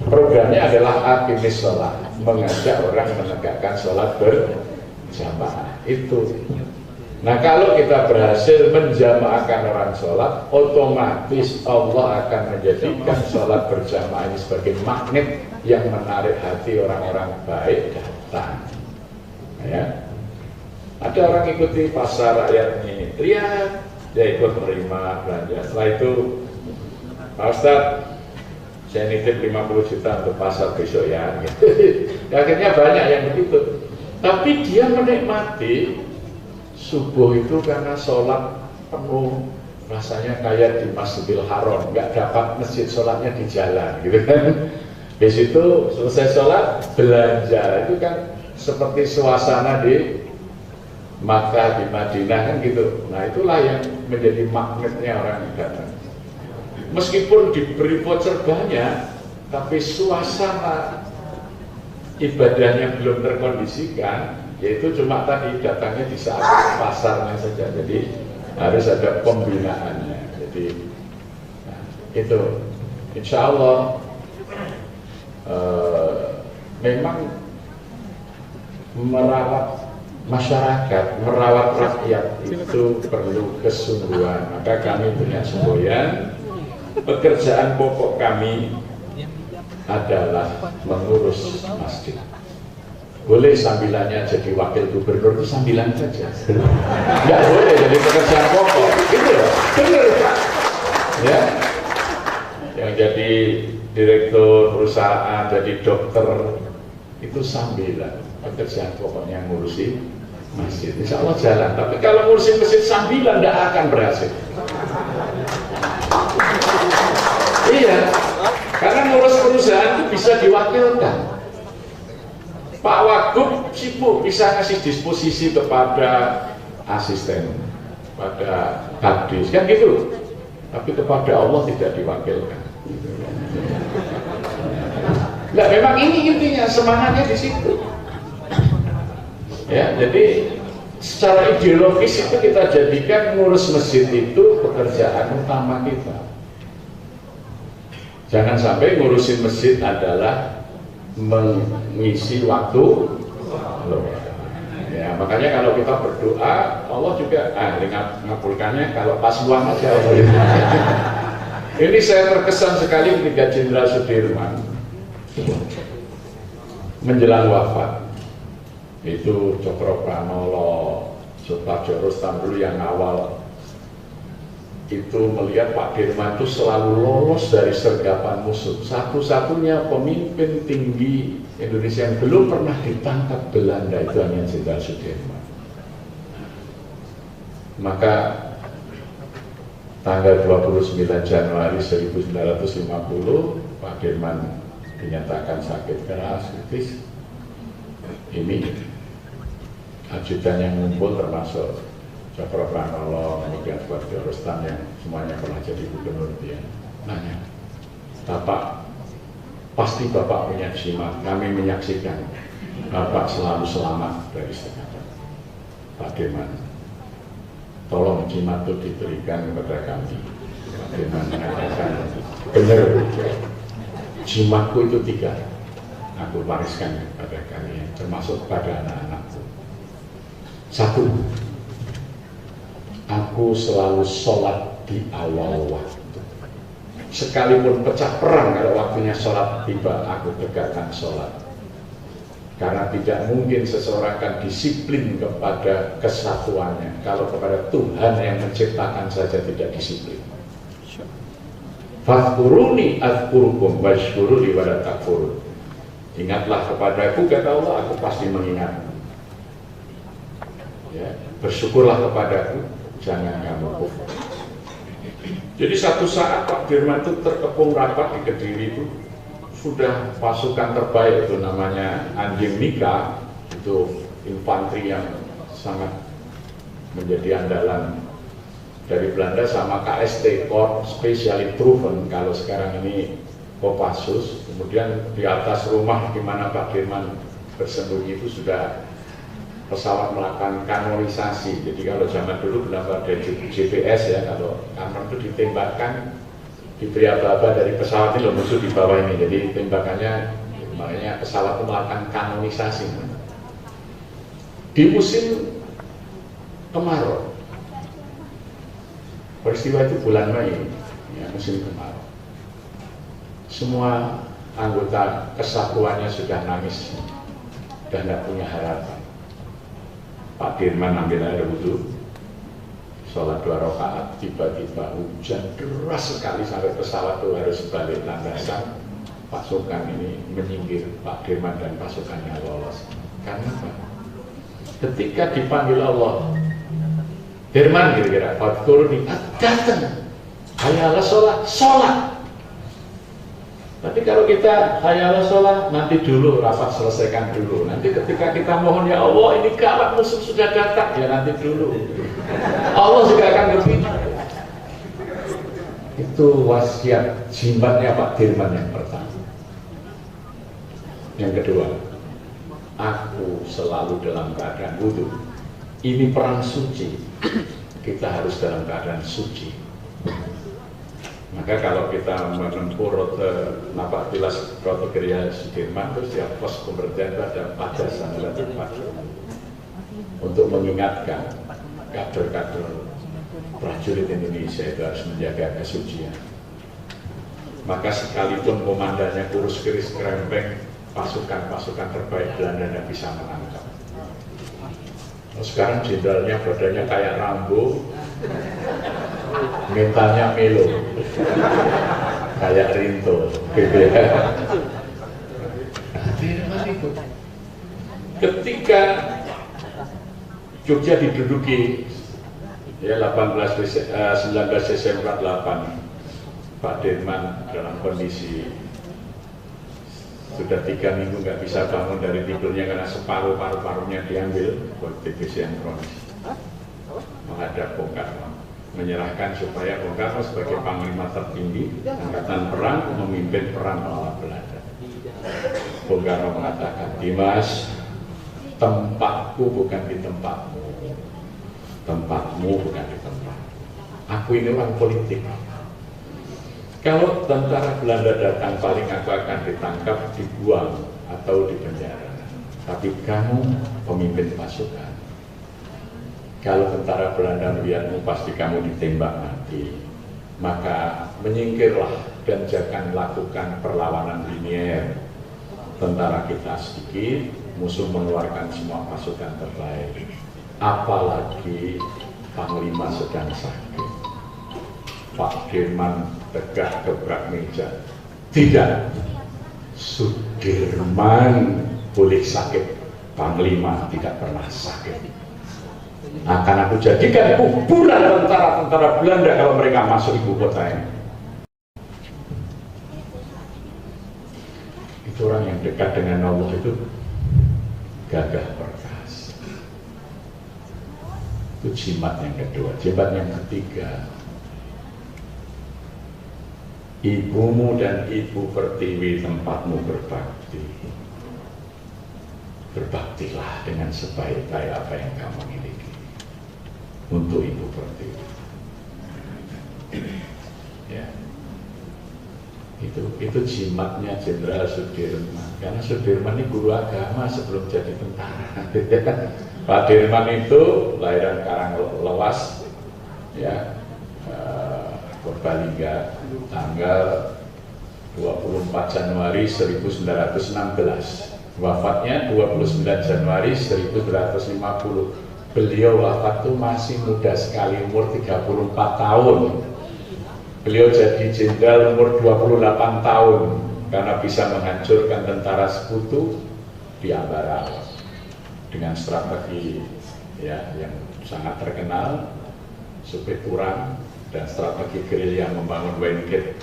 Programnya adalah aqimis sholat, mengajak orang menegakkan sholat berjamaah itu. Nah, kalau kita berhasil menjamaahkan orang sholat, otomatis Allah akan menjadikan sholat berjamaah ini sebagai magnet yang menarik hati orang-orang baik datang. Ya, ada orang ikuti pasar rakyat ini, teriak, dia ikut menerima belanja. Setelah itu, Pak Ustadz, saya nitip 50 juta untuk pasar besok ya. Akhirnya banyak yang begitu. Tapi dia menikmati subuh itu karena sholat penuh, rasanya kayak di Masjidil Haram, nggak dapat masjid, sholatnya di jalan, gitu kan. Di situ selesai sholat belanja, itu kan seperti suasana di Makkah, di Madinah kan gitu. Nah, itulah yang menjadi magnetnya orang yang datang. Meskipun diberi voucher banyak, tapi suasana ibadahnya belum terkondisikan, yaitu cuma tadi datangnya di saat pasarnya saja. Jadi harus ada pembinaannya. Jadi nah, itu insya Allah memang merawat masyarakat, merawat rakyat itu perlu kesungguhan. Maka kami punya semboyan, pekerjaan pokok kami adalah mengurus masjid. Boleh sambilannya jadi wakil gubernur, itu sambilan saja. Nggak boleh jadi pekerjaan pokok. Gitu loh, benar Pak. Ya, yang jadi direktur perusahaan, jadi dokter, itu sambilan. Pekerjaan pokoknya ngurusi masjid. Insya Allah jalan. Tapi kalau ngurusin masjid sambilan, nggak akan berhasil. Iya, karena ngurus perusahaan itu bisa diwakilkan. Pak Wagub sibuk, bisa ngasih disposisi kepada asisten, pada kadis, kan gitu. Tapi kepada Allah tidak diwakilkan. Nah, memang ini intinya, semangatnya di situ. Ya, jadi secara ideologis itu kita jadikan ngurus masjid itu pekerjaan utama kita. Jangan sampai ngurusin masjid adalah mengisi waktu loh. Ya, makanya kalau kita berdoa, Allah juga ngabulkannya kalau pas luang aja. Ini saya terkesan sekali ketika Jenderal Sudirman menjelang wafat. Itu Cokropranoto, Suparjo Rustam dulu yang awal itu melihat Pak Dirman itu selalu lolos dari sergapan musuh. Satu-satunya pemimpin tinggi Indonesia yang belum pernah ditangkap Belanda itu hanya Jenderal Sudirman. Maka tanggal 29 Januari 1950 Pak Dirman dinyatakan sakit keras kritis. Ini ajudan yang ngumpul termasuk Cokropranoto, kemudian Suparjo Rustam yang semuanya pernah jadi gubernur, dia nanya, Bapak, pasti Bapak punya jimat, kami menyaksikan Bapak selalu selamat dari sekatan. Pak Dirman, tolong jimat itu diberikan kepada kami. Pak Dirman mengatakan, benar, jimatku itu 3, aku wariskan kepada kalian, termasuk kepada anak-anakku. 1, aku selalu sholat di awal waktu. Sekalipun pecah perang, kalau waktunya sholat tiba, aku tegakkan sholat. Karena tidak mungkin seseorang akan disiplin kepada kesatuannya kalau kepada Tuhan yang menciptakan saja tidak disiplin. Fadhkuruni adzkurkum washkuruli wala takfurun. Ingatlah kepadaku, kata Allah, aku pasti mengingat. Ya, bersyukurlah kepadaku, jangan kamu kufur. Jadi satu saat Pak Dirman itu terkepung rapat di Kediri, itu sudah pasukan terbaik, itu namanya Anjing Nika, itu infanteri yang sangat menjadi andalan dari Belanda, sama KST, Korps Speciale Truppen, kalau sekarang ini Kopassus. Kemudian di atas rumah di mana Pak Dirman bersembunyi itu sudah pesawat melakukan kanonisasi. Jadi kalau zaman dulu belum ada GPS ya, kalau kanon itu ditembakkan, diberi aba-aba dari pesawat ini loh, musuh di bawah ini. Jadi tembakannya, makanya pesawat itu melakukan kanonisasi. Di musim kemarau, peristiwa itu bulan Mei, ya, musim kemarau. Semua anggota kesatuannya sudah nangis dan tidak punya harapan. Pak Dirman ambil air wudhu, sholat 2 rakaat, tiba-tiba hujan deras sekali sampai pesawat itu harus balik landasan. Pasukan ini menyingkir, Pak Dirman dan pasukannya lolos. Karena apa? Ketika dipanggil Allah, Dirman kira-kira, Fadkurni, datang, hayala sholat, sholat. Tapi kalau kita hayala sholat, nanti dulu, rapat selesaikan dulu. Nanti ketika kita mohon, ya Allah ini gawat, musuh sudah datang, ya nanti dulu. Allah juga akan berfirman. Itu wasiat jimatnya Pak Dirman yang pertama. Yang kedua, aku selalu dalam keadaan wudhu. Ini perang suci, kita harus dalam keadaan suci. Maka kalau kita menempuh rute Napak Tilas Rute Geria Sudirman, terus ya pos pemberdayaan itu ada pajasan untuk mengingatkan kader-kader prajurit Indonesia itu harus menjaga kesucian. Maka sekalipun komandannya kurus keris kerempeng, pasukan-pasukan terbaik Belanda tidak bisa menangkap. Sekarang jenderalnya badannya kayak Rambo, mentalnya Melo, kayak Rinto, gitu ya. Ketika Jogja diduduki ya 19 Desember 48, Pak Dirman dalam kondisi sudah 3 minggu nggak bisa bangun dari tidurnya karena separuh paru-parunya diambil TBC yang kronis. Menghadap Bung Karno, menyerahkan supaya Bung Karno sebagai panglima tertinggi angkatan perang memimpin perang melawan Belanda. Bung Karno mengatakan, Dimas, tempatku bukan di tempatmu, tempatmu bukan di tempatmu. Aku ini orang politik. Kalau tentara Belanda datang, paling aku akan ditangkap, dibuang atau dipenjara. Tapi kamu pemimpin pasukan. Kalau tentara Belanda melihatmu, pasti kamu ditembak mati. Maka menyingkirlah dan jangan lakukan perlawanan linier. Tentara kita sedikit, musuh mengeluarkan semua pasukan terbaik. Apalagi Panglima sedang sakit. Pak Dirman tegak gebrak meja. Tidak, Sudirman boleh sakit, Panglima tidak pernah sakit. Akan aku jadikan kuburan tentara-tentara Belanda kalau mereka masuk ibu kota ini. Itu orang yang dekat dengan Allah itu gagah perkasa. Itu jimat yang kedua. Jimat yang ketiga, ibumu dan ibu pertiwi tempatmu berbakti. Berbaktilah dengan sebaik-baik apa yang kamu miliki untuk ibu pertiwi. Ya, itu jimatnya Jenderal Sudirman. Karena Sudirman ini guru agama sebelum jadi tentara. Pak Dirman itu lahiran Karanglewas, ya. Purbalingga, tanggal 24 Januari 1916, wafatnya 29 Januari 1950. Beliau wafat itu masih muda sekali, umur 34 tahun. Beliau jadi jenderal umur 28 tahun karena bisa menghancurkan tentara sekutu di Ambarawa dengan strategi ya yang sangat terkenal, Supit Turang, dan strategi gerilya membangun Wengkit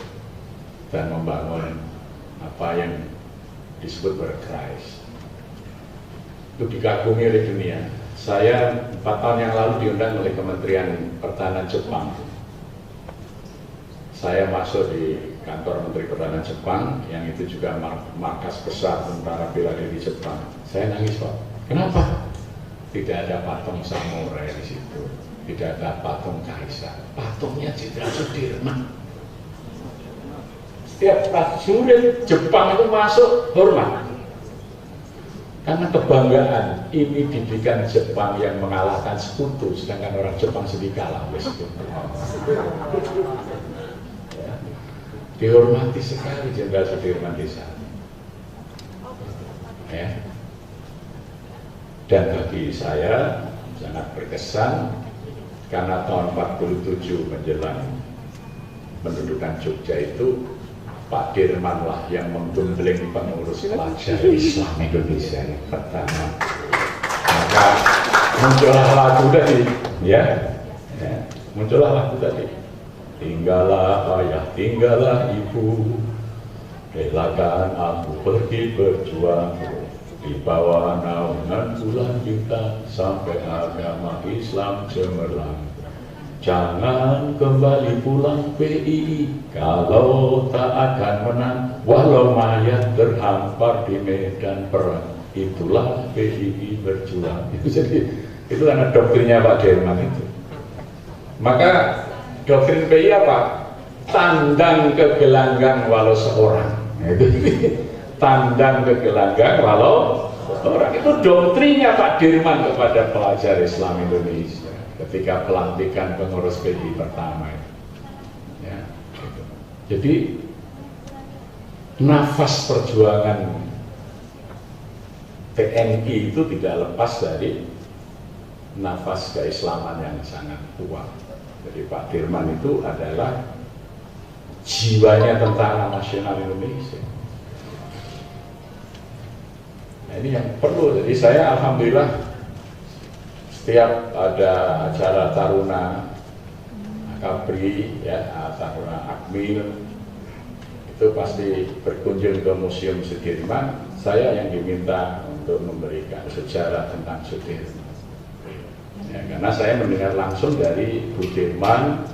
dan membangun apa yang disebut berkrais. Itu dikagumi oleh dunia. Saya 4 tahun yang lalu diundang oleh Kementerian Pertahanan Jepang. Saya masuk di kantor Menteri Pertahanan Jepang, yang itu juga markas besar tentara bela diri Jepang. Saya nangis, Pak. Kenapa? tidak ada patung samurai di situ, tidak ada patung kaisar, patungnya Jenderal Sudirman. Setiap prajurit Jepang itu masuk hormat, karena kebanggaan ini didikan Jepang yang mengalahkan sekutu, sedangkan orang Jepang sedih kalah oleh sekutu. Ya. Dihormati sekali Jenderal Sudirman di sana. Ya. Dan bagi saya sangat berkesan karena tahun 47 menjelang pendudukan Jogja itu Pak Dirman lah yang menggembleng pengurus pelajar Islam Indonesia yang pertama. Maka muncullah lagu tadi, ya, muncullah lagu tadi. Tinggallah ayah, tinggallah ibu, relakan aku pergi berjuang di bawah naungan bulan bintang sampai agama Islam cemerlang. Jangan kembali pulang PII kalau tak akan menang, walau mayat terhampar di medan perang. Itulah PII berjuang. Itu karena doktrinnya Pak Dirman itu. Maka doktrin PII apa? Tandang ke gelanggang walau seorang. Tandang ke gelanggang walau seorang. Itu doktrinnya Pak Dirman kepada pelajar Islam Indonesia ketika pelantikan pengurus PII pertama. Ya, gitu. Jadi nafas perjuangan TNI itu tidak lepas dari nafas keislaman yang sangat kuat. Jadi Pak Dirman itu adalah jiwanya tentara nasional Indonesia. Nah, ini yang perlu. Jadi saya alhamdulillah setiap ada acara Taruna Akabri, ya, Taruna Akmil, itu pasti berkunjung ke Museum Sudirman. Saya yang diminta untuk memberikan sejarah tentang Sudirman. Ya, karena saya mendengar langsung dari Bu Dirman,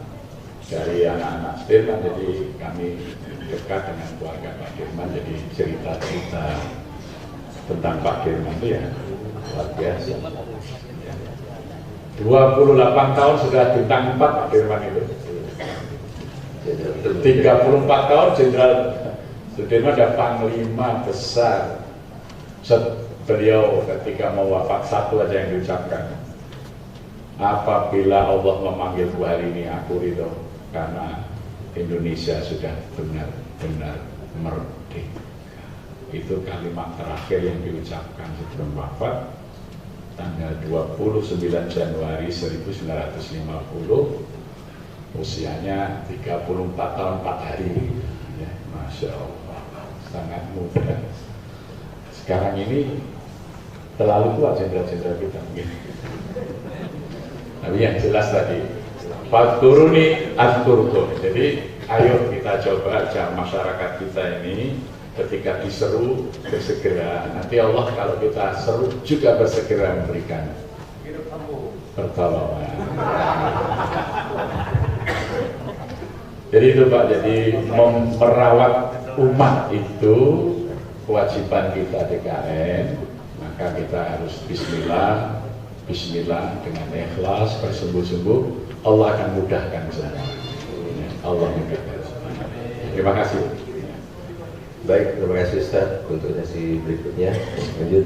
dari anak-anak Sudirman, jadi kami dekat dengan keluarga Pak Dirman, jadi cerita-cerita tentang Pak Dirman itu ya luar biasa. 28 tahun sudah bintang 4 Pak Dirman itu. 34 tahun Jenderal Sudirman ada panglima besar. Beliau ketika mau wafat satu aja yang diucapkan, apabila Allah memanggil hari ini aku ridho, karena Indonesia sudah benar-benar merdeka. Itu kalimat terakhir yang diucapkan sebelum wafat tanggal 29 Januari 1950, usianya 34 tahun 4 hari. Ya, Masya Allah, sangat muda. Sekarang ini terlalu tua jenderal-jenderal kita mungkin. Tapi yang jelas tadi, Fadkuruni azkurkum. Jadi ayo kita coba ajak masyarakat kita ini ketika diseru bersegera. Nanti Allah kalau kita seru juga bersegera memberikan pertolongan. Jadi itu Pak, jadi merawat umat itu kewajiban kita DKN. Maka kita harus bismillah, bismillah dengan ikhlas, bersungguh-sungguh, Allah akan mudahkan semua. Allah mudahkan semua. Terima kasih. Baik, terima kasih Ustaz untuk sesi berikutnya. Lanjut.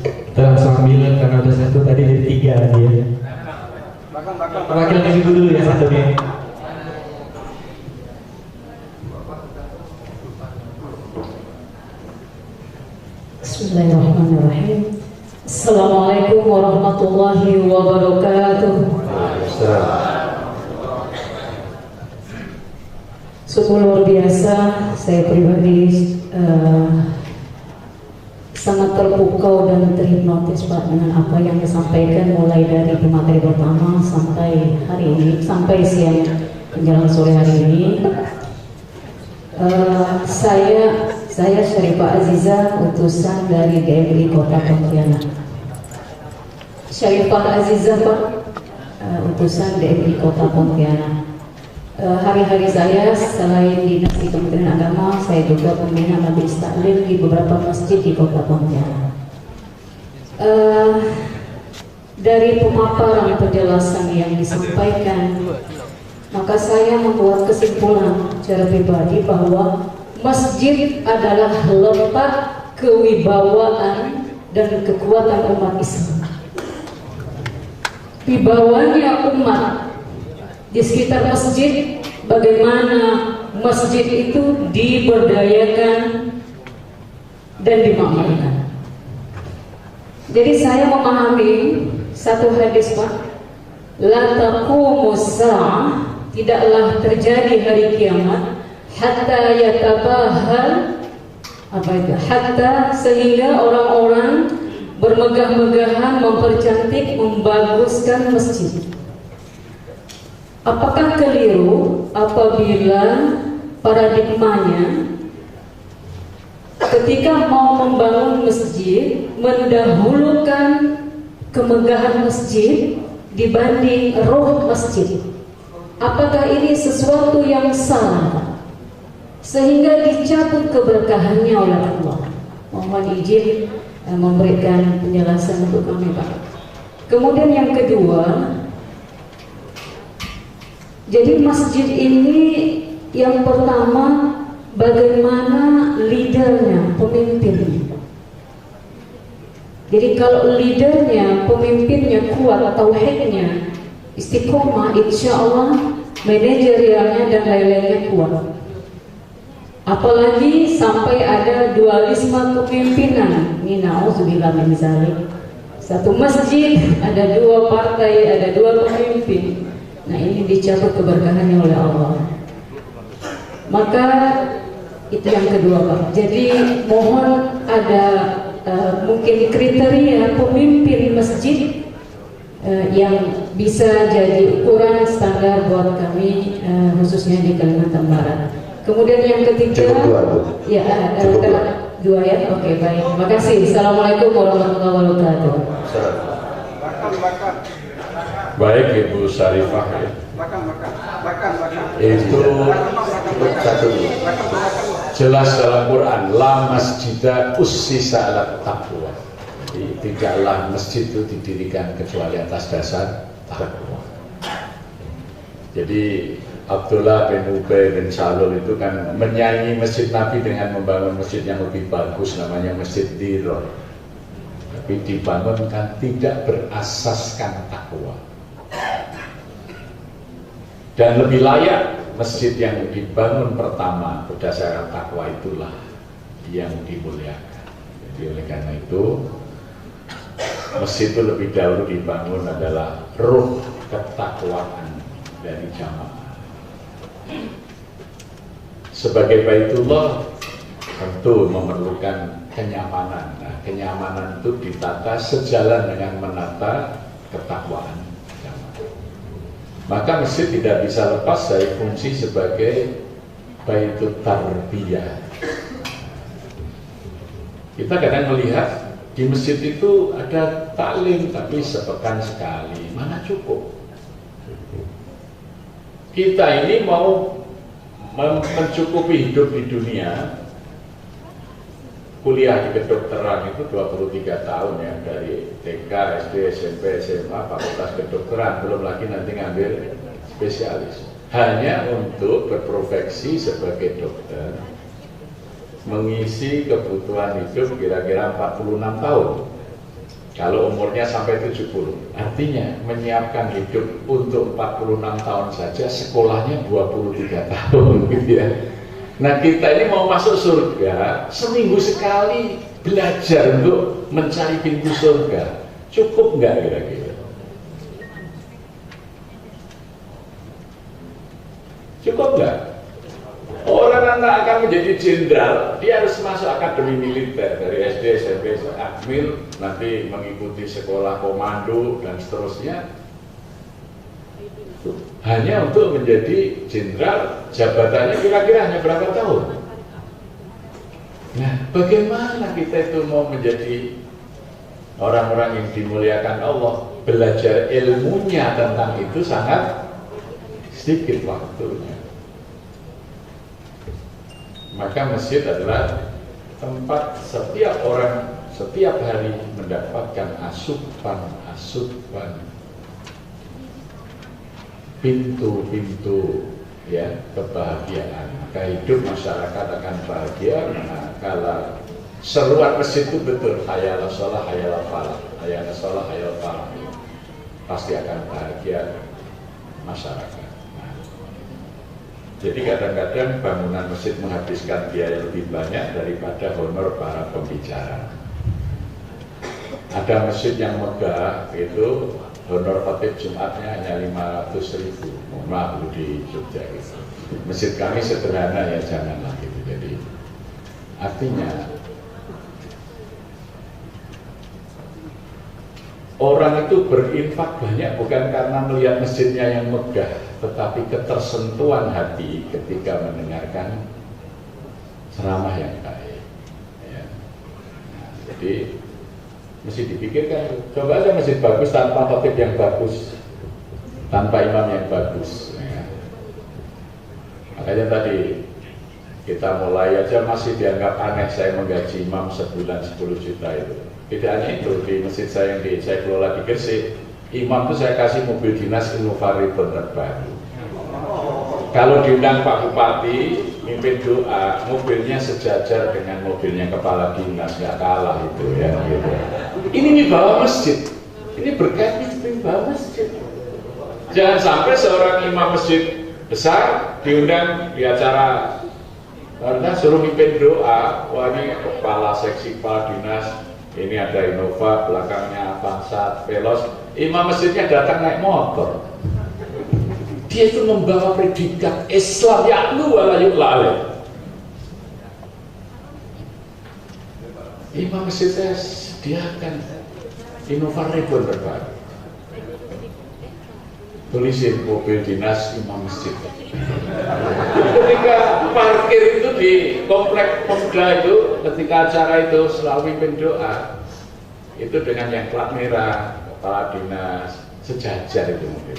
Kita langsung ambil karena udah satu tadi jadi 3 lagi ya. Wakil ibu dulu ya satu nih. Bismillahirrahmanirrahim. Assalamualaikum warahmatullahi wabarakatuh. Sungguh luar biasa, saya pribadi sangat terpukau dan terhipnotis Pak dengan apa yang disampaikan mulai dari materi pertama sampai hari ini, sampai siang menjelang sore hari ini. Saya Syarifah Aziza, utusan dari GMI Kota Pontianak. Syarifah Aziza Pak, utusan DMI Kota Pontianak. Hari-hari saya selain dinas di Kementerian Agama, saya juga pembina majelis taklim di beberapa masjid di Kota Pontianak. dari pemaparan penjelasan yang disampaikan, maka saya membuat kesimpulan secara pribadi bahwa masjid adalah letak kewibawaan dan kekuatan umat Islam. Wibawanya umat di sekitar masjid, bagaimana masjid itu diberdayakan dan dimakmurkan. Jadi saya memahami satu hadis, Pak, la taqumus sa'ah, tidaklah terjadi hari kiamat hatta yatabahal, apa itu? Hatta, sehingga orang-orang bermegah-megahan, mempercantik, membaguskan masjid. Apakah keliru apabila paradigmanya ketika mau membangun masjid mendahulukan kemegahan masjid dibanding roh masjid? Apakah ini sesuatu yang salah sehingga dicabut keberkahannya oleh Allah? Mohon izin memberikan penjelasan untuk kami, Pak. Kemudian yang kedua, jadi masjid ini yang pertama, bagaimana leadernya, pemimpinnya. Jadi kalau leadernya, pemimpinnya kuat, tauhidnya istiqomah, insya Allah manajerialnya dan lain-lainnya kuat. Apalagi sampai ada dualisme kepemimpinan. Ini na'udzubillah min dzalik. Satu masjid ada dua partai, ada dua pemimpin. Nah, ini dicabut keberkahannya oleh Allah. Maka itu yang kedua, Pak. Jadi mohon ada mungkin kriteria pemimpin masjid yang bisa jadi ukuran standar buat kami, khususnya di Kalimantan Barat. Kemudian yang ketiga, ya dua ya, oke, baik. Terima kasih. Assalamualaikum warahmatullahi wabarakatuh. Baik Ibu Syarifah ya. Itu jelas dalam Quran, la masjida ussisa ala taqwa. Jadi tidaklah masjid itu didirikan kecuali atas dasar takwa. Jadi Abdullah bin Ubay bin Salul itu kan menyaingi masjid Nabi dengan membangun masjid yang lebih bagus, namanya Masjid Dirar. Tapi dibangun kan tidak berasaskan takwa. Dan lebih layak masjid yang dibangun pertama berdasarkan takwa itulah yang dimuliakan. Jadi oleh karena itu masjid itu lebih dahulu dibangun adalah ruh ketakwaan dari jamaah. Sebagai Baitullah tentu memerlukan kenyamanan. Nah, kenyamanan itu ditata sejalan dengan menata ketakwaan jamaah. Maka masjid tidak bisa lepas dari fungsi sebagai Baitul Tarbiyah. Kita kadang melihat di masjid itu ada taklim tapi sepekan sekali, mana cukup. Kita ini mau mencukupi hidup di dunia, kuliah di kedokteran itu 23 tahun ya, dari TK, SD, SMP, SMA, fakultas kedokteran, belum lagi nanti ngambil spesialis. Hanya untuk berprofesi sebagai dokter, mengisi kebutuhan hidup kira-kira 46 tahun. Kalau umurnya sampai 70, artinya menyiapkan hidup untuk 46 tahun saja, sekolahnya 23 tahun gitu ya. Nah, kita ini mau masuk surga, seminggu sekali belajar untuk mencari pintu surga. Cukup nggak kira-kira? Cukup nggak? Orang anak akan menjadi jenderal, dia harus masuk akademi militer dari SD, SMP, Akmil, nanti mengikuti sekolah komando dan seterusnya. Hanya untuk menjadi jenderal, jabatannya kira-kira hanya berapa tahun? Nah, bagaimana kita itu mau menjadi orang-orang yang dimuliakan Allah? Belajar ilmunya tentang itu sangat sedikit waktunya. Maka masjid adalah tempat setiap orang setiap hari mendapatkan asupan asupan pintu-pintu ya kebahagiaan, maka hidup masyarakat akan bahagia. Nah, kalau seruan masjid itu betul, hayalah sholah, hayalah falah, hayalah sholah, hayalah falah, pasti akan bahagia masyarakat. Nah, jadi kadang-kadang bangunan masjid menghabiskan biaya lebih banyak daripada honor para pembicara. Ada masjid yang megah itu honor khotib Jumatnya hanya 500.000. Mohon maaf di Jogja gitu. Masjid kami sederhana ya, janganlah gitu. Jadi artinya orang itu berinfak banyak bukan karena melihat masjidnya yang megah, tetapi ketersentuhan hati ketika mendengarkan ceramah yang baik ya. Nah, jadi mesti dipikirkan, coba aja masjid bagus tanpa khotib yang bagus, tanpa imam yang bagus ya. Makanya tadi kita mulai aja masih dianggap aneh saya menggaji imam sebulan 10 juta itu. Tidak hanya itu, di masjid saya yang saya kelola di Gresik, imam itu saya kasih mobil dinas Innovari terbaru. Kalau diundang Pak Bupati mimpin doa, mobilnya sejajar dengan mobilnya kepala dinas, nggak kalah itu ya gitu. Ini wibawa masjid, ini berkat wibawa masjid. Jangan sampai seorang imam masjid besar diundang di acara karena suruh mimpin doa, wah ini kepala seksi kepala dinas, ini ada Innova, belakangnya Avanza, Veloz, imam masjidnya datang naik motor. Dia itu membawa predikat Islam ya'lu wa la yu'la alaih. Imam masjid saya sediakan Innova Reborn terbaru, tulisin mobil dinas imam masjid. Ketika parkir itu di komplek Pemuda itu, ketika acara itu selalu pimpin doa itu dengan yang plat merah, kepala dinas, sejajar itu mobil.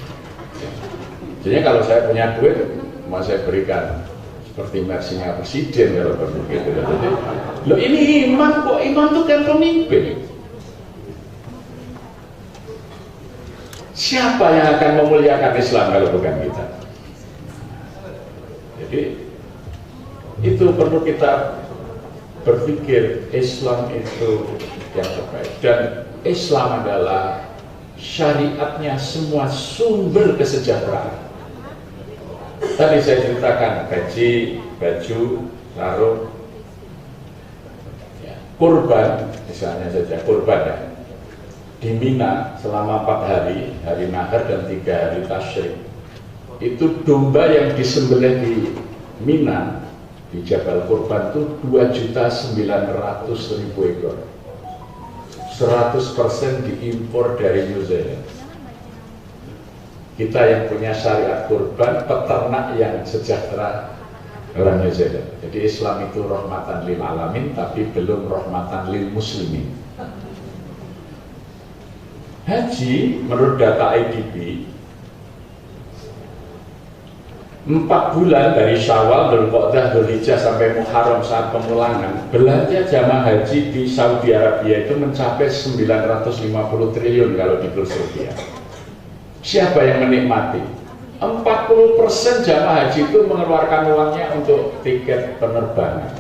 Jadi kalau saya punya duit, mau saya berikan seperti mersinya presiden kalau begitu. Loh ini imam kok, imam itu kan pemimpin. Siapa yang akan memuliakan Islam kalau bukan kita? Jadi itu perlu kita berpikir, Islam itu yang terbaik, dan Islam adalah syariatnya semua sumber kesejahteraan. Tadi saya ceritakan gaji, baju, sarung, ya, kurban, misalnya saja kurban ya, di Mina selama 4 hari, hari Nahar dan 3 hari Tasyrik, itu domba yang disembelih di Mina di Jabal Kurban itu 2.900.000 ekor, 100% diimpor dari New Zealand. Kita yang punya syariat kurban, peternak yang sejahtera orang New Zealand. Jadi Islam itu rahmatan lil alamin, tapi belum rahmatan lil muslimin. Haji menurut data IDB 4 bulan dari Syawal, Dzulqa'dah, Dzulhijjah sampai Muharram saat pemulangan, belanja jamaah haji di Saudi Arabia itu mencapai 950 triliun kalau di kurs rupiah. Siapa yang menikmati? 40% jamaah haji itu mengeluarkan uangnya untuk tiket penerbangan.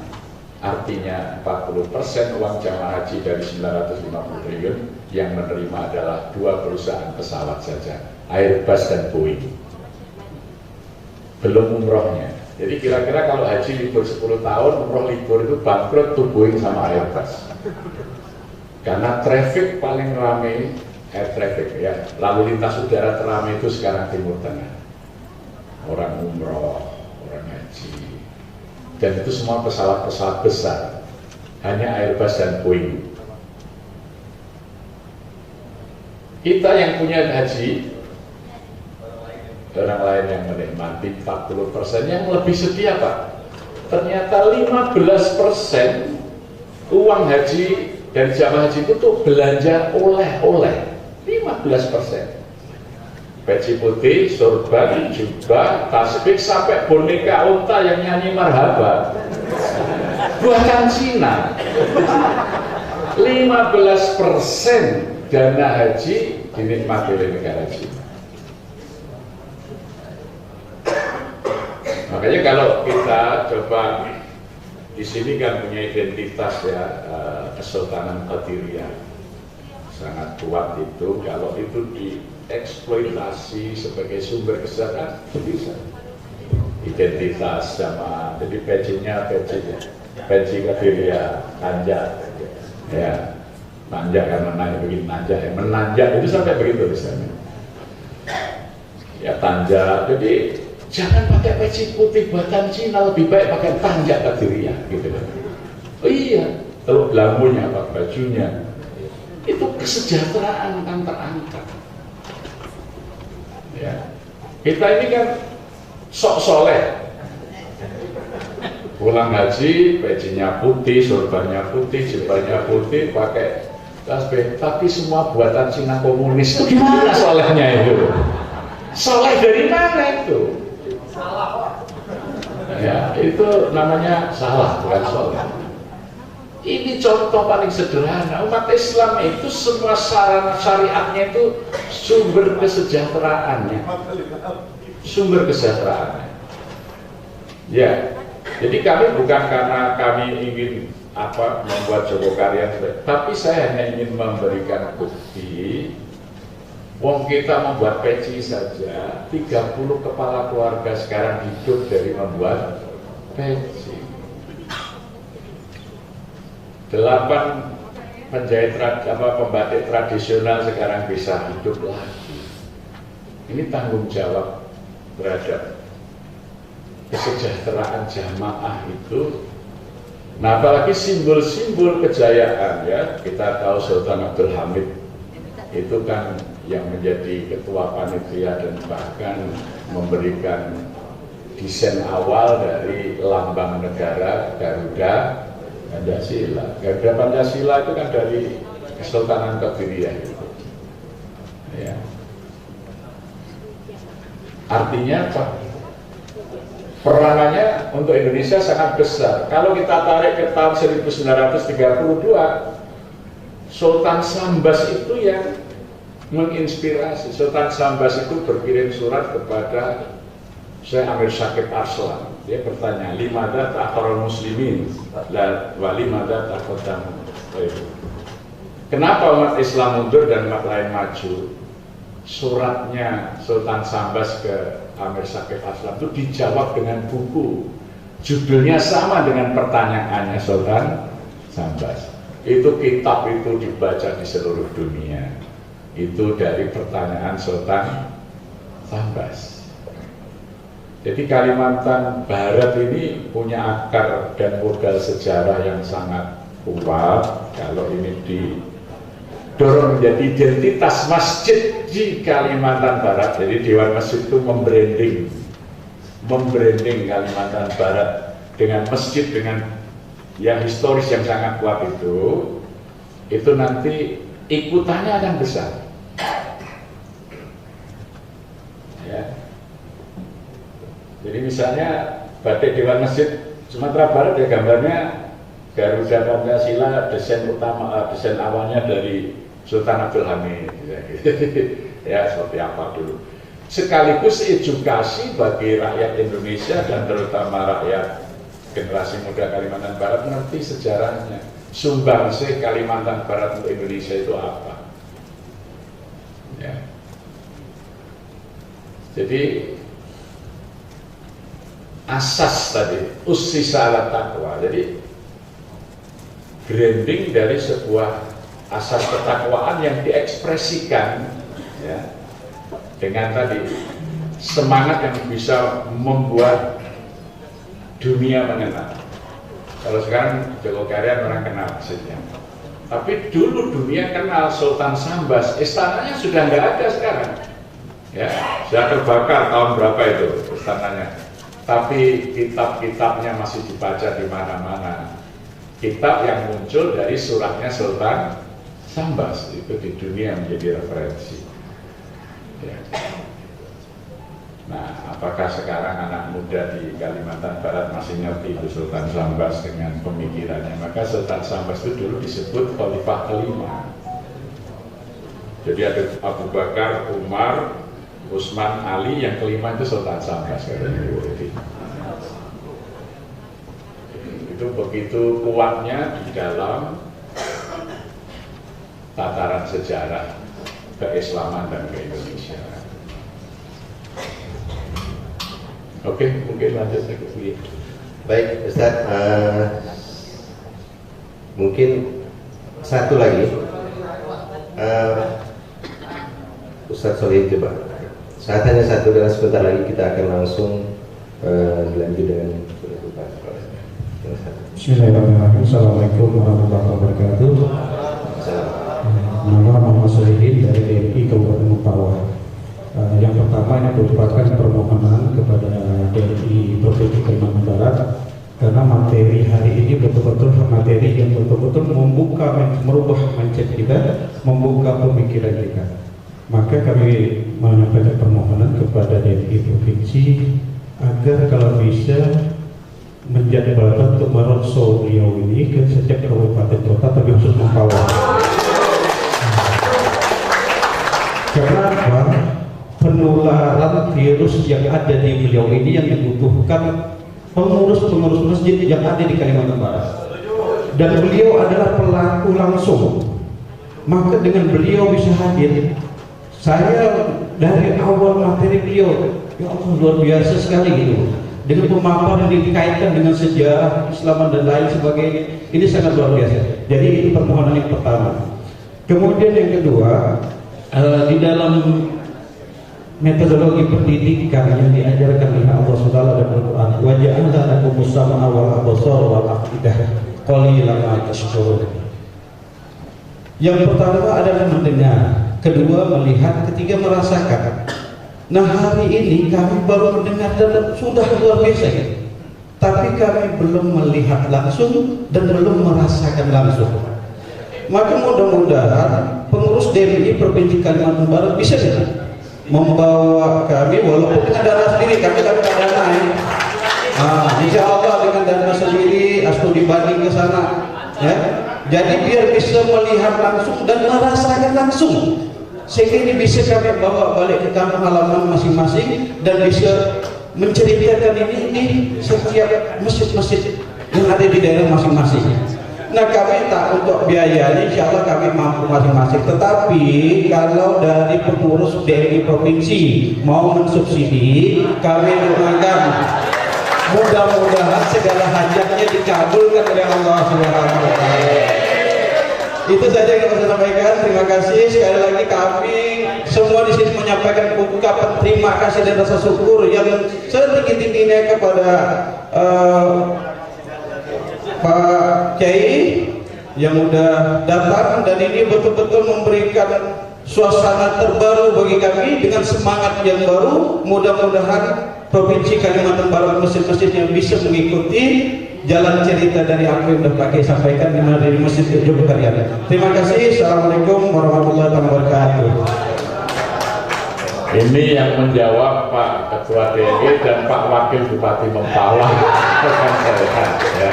Artinya 40% uang jamaah haji dari 950 triliun yang menerima adalah 2 perusahaan pesawat saja, Airbus dan Boeing. Belum umrohnya. Jadi kira-kira kalau haji libur 10 tahun, umroh libur itu bangkrut tuh Boeing sama Airbus. Karena traffic paling ramai, air traffic ya, lalu lintas udara teramai itu sekarang Timur Tengah. Orang umroh, orang haji, dan itu semua pesawat-pesawat besar, hanya Airbus dan Boeing. Kita yang punya haji, orang lain yang menikmati 40%, yang lebih sedia Pak. Ternyata 15% uang haji dari jamaah haji itu tuh belanja oleh-oleh. 15%. Peci putih, sorban, jubah, tasbih, sampai boneka unta yang nyanyi marhaba. Buatan Cina. 15% dana haji dinikmati oleh negara Cina. Makanya kalau kita coba di sini kan punya identitas ya, Kesultanan Qadiriyah sangat kuat itu. Kalau itu dieksploitasi sebagai sumber kesejahteraan bisa. Identitas sama, jadi peci Qadiriyah Tanja, ya Tanja kan menanjak itu sampai begitu misalnya. Ya Tanja, jadi jangan pakai peci putih buatan Cina, lebih baik pakai Tanja Qadiriyah gitu. Oh iya, kalau lampunya apa bajunya, itu kesejahteraan akan terangkat. Ya, kita ini kan sok soleh, pulang haji, pecinya putih, sorbannya putih, jilbabnya putih, pakai tasbih, tapi semua buatan Cina komunis. Itu gimana solehnya itu? Soleh dari mana itu? Salah. Ya, itu namanya salah, bukan soleh. Ini contoh paling sederhana. Umat Islam itu semua sarana syariatnya itu sumber kesejahteraannya. Sumber kesejahteraannya. Ya, jadi kami bukan karena kami ingin membuat Jogokarya, tapi saya hanya ingin memberikan bukti. Wong kita membuat peci saja, 30 kepala keluarga sekarang hidup dari membuat peci. 8 pembatik tradisional sekarang bisa hidup lagi. Ini tanggung jawab terhadap kesejahteraan jamaah itu. Nah, apalagi simbol-simbol kejayaan ya, kita tahu Sultan Abdul Hamid itu kan yang menjadi ketua panitia dan bahkan memberikan desain awal dari lambang negara Garuda Pancasila. Garuda Pancasila itu kan dari Kesultanan Qadiriyah itu. Ya. Artinya apa? Peranannya untuk Indonesia sangat besar. Kalau kita tarik ke tahun 1932, Sultan Sambas itu yang menginspirasi. Sultan Sambas itu berkirim surat kepada Syekh Amir Syakib Arslan. Dia bertanya, limada ta'akharul muslimin wa limada ta'akhodam. Kenapa umat Islam mundur dan umat lain maju? Suratnya Sultan Sambas ke Amir Syakib Arslan itu dijawab dengan buku. Judulnya sama dengan pertanyaannya Sultan Sambas. Itu kitab itu dibaca di seluruh dunia. Itu dari pertanyaan Sultan Sambas. Jadi Kalimantan Barat ini punya akar dan modal sejarah yang sangat kuat. Kalau ini didorong menjadi identitas masjid di Kalimantan Barat. Jadi Dewan Masjid itu membranding Kalimantan Barat dengan masjid dengan yang historis yang sangat kuat itu nanti ikutannya akan besar. Ya. Jadi misalnya batik Dewan Masjid Sumatera Barat ya gambarnya Garuda Pancasila, desain awalnya dari Sultan Abdul Hamid. Ya seperti apa dulu. Sekaligus edukasi bagi rakyat Indonesia dan terutama rakyat generasi muda Kalimantan Barat mengerti sejarahnya. Sumbangsih Kalimantan Barat untuk Indonesia itu apa? Ya. Jadi asas tadi ussisa ala taqwa. Jadi branding dari sebuah asas ketakwaan yang diekspresikan ya, dengan tadi semangat yang bisa membuat dunia mengenal. Kalau sekarang Jogokarya orang kenal maksudnya. Tapi dulu dunia kenal Sultan Sambas, istananya sudah nggak ada sekarang. Ya, sudah terbakar tahun berapa itu istananya. Tapi kitab-kitabnya masih dibaca di mana-mana. Kitab yang muncul dari suratnya Sultan Sambas itu di dunia menjadi referensi. Ya. Nah, apakah sekarang anak muda di Kalimantan Barat masih ngerti itu Sultan Sambas dengan pemikirannya? Maka Sultan Sambas itu dulu disebut Khalifah kelima. Jadi ada Abu Bakar, Umar, Utsman, Ali, yang kelima itu Sultan Syambas. Itu begitu kuatnya di dalam tataran sejarah keislaman dan keindonesiaan. Oke, mungkin lanjut lagi. Baik, Ustaz, mungkin satu lagi, Ustaz Solihin coba. Saya tanya satu, karena sebentar lagi kita akan langsung lanjut dengan penutupan. Bismillahirrahmanirrahim. Assalamualaikum warahmatullahi wabarakatuh. Nama Muhammad Solihin dari DMI Kabupaten Mempawah. Yang pertama, ini merupakan permohonan kepada DMI Provinsi Kalimantan Barat, karena materi hari ini betul-betul materi yang betul-betul merubah mindset kita, membuka pemikiran kita. Maka kami menyampaikan permohonan kepada DMI Provinsi agar kalau bisa menjadwalkan untuk meroadshow beliau ini ke setiap kabupaten kota, tapi khusus Mempawah. Karena apa? Penularan virus yang ada di beliau ini yang dibutuhkan pengurus-pengurus masjid yang ada di Kalimantan Barat, dan beliau adalah pelaku langsung. Maka dengan beliau bisa hadir, saya dari awal materi beliau, ya Allah, luar biasa sekali gitu, dengan pemaparan yang dikaitkan dengan sejarah Islam dan lain sebagainya, ini sangat luar biasa. Jadi itu permohonan yang pertama. Kemudian yang kedua, di dalam metodologi pendidikan yang diajarkan oleh Allah Subhanahu wa taala, wa ja'alna lakum as-sam'a wal absara wal afidah qalilan ma tashkurun. Yang pertama adalah mendengar, kedua melihat, ketiga merasakan. Nah, hari ini kami baru mendengar dan sudah luar biasa ya. Tapi kami belum melihat langsung dan belum merasakan langsung. Maka mudah-mudahan pengurus DMI Provinsi Kalimantan Barat bisa membawa kami, walaupun dengan dana sendiri, kami tak ada dana ya. Insya Allah dengan dana sendiri, astu dibanding ke sana ya. Jadi biar bisa melihat langsung dan merasakan langsung, sehingga ini bisa kami bawa balik ke kampung halaman masing-masing dan bisa menceritakan ini di setiap masjid-masjid yang ada di daerah masing-masing. Nah, kami tak untuk biayanya, insya Allah kami mampu masing-masing. Tetapi kalau dari pengurus DMI provinsi mau mensubsidi, kami doakan mudah-mudahan segala hajatnya dikabulkan oleh Allah Subhanahu wa taala. Itu saja yang saya sampaikan. Terima kasih sekali lagi. Kami semua di sini menyampaikan ungkapan terima kasih dan rasa syukur yang setinggi-tingginya kepada Pak Kiai yang sudah datang, dan ini betul-betul memberikan suasana terbaru bagi kami dengan semangat yang baru. Mudah-mudahan Provinsi Kalimantan Barat, masjid-masjid yang bisa mengikuti jalan cerita dari apa yang sudah Pak Kiai sampaikan di Masjid Jogokarian. Terima kasih. Assalamualaikum warahmatullahi wabarakatuh. Ini yang menjawab Pak Ketua DMI dan Pak Wakil Bupati Mempawah, bukan saya ya.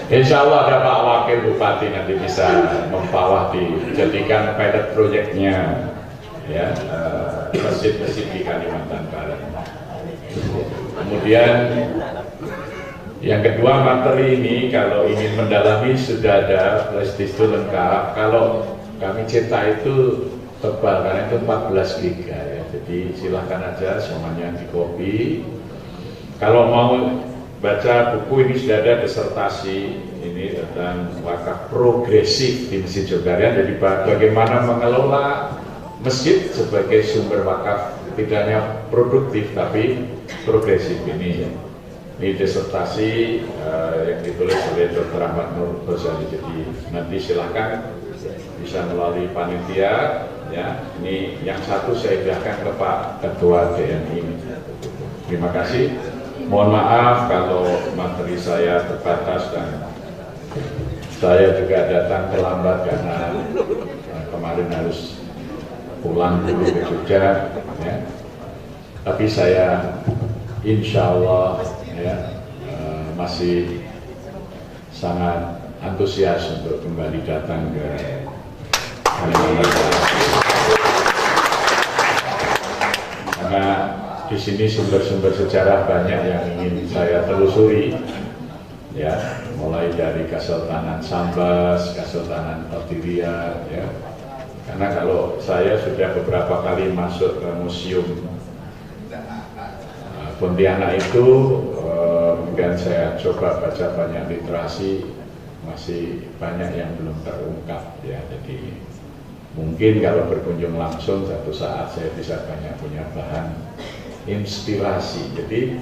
Insya Allah ada Pak Wakil Bupati nanti bisa Mempawah dijadikan pilot proyeknya ya, masjid-masjid di Kalimantan Barat. Kemudian yang kedua, materi ini kalau ingin mendalami sudah ada flashdisk lengkap. Kalau kami cetak itu tebal karena itu 14 GB ya. Jadi silahkan aja semuanya di copy. Kalau mau baca buku ini sudah ada disertasi ini tentang wakaf progresif di Masjid Jogokarian. Jadi bagaimana mengelola masjid sebagai sumber wakaf, tidak hanya produktif tapi progresif. Ini disertasi yang ditulis oleh Dr. Ahmad Nur Ghazali. Jadi nanti silahkan bisa melalui panitia ya. Ini yang satu saya idahkan ke Pak Ketua DMI. Terima kasih. Mohon maaf kalau materi saya terbatas dan saya juga datang terlambat karena kemarin harus pulang dulu ke Jogja ya. Tapi saya insya Allah ya, masih sangat antusias untuk kembali datang ke Karena di sini sumber-sumber sejarah banyak yang ingin saya telusuri, ya, mulai dari Kesultanan Sambas, Kesultanan Otiria, ya. Karena kalau saya sudah beberapa kali masuk ke museum Pontianak itu, kemudian saya coba baca banyak literasi, masih banyak yang belum terungkap, ya. Jadi mungkin kalau berkunjung langsung satu saat saya bisa banyak punya bahan inspirasi. Jadi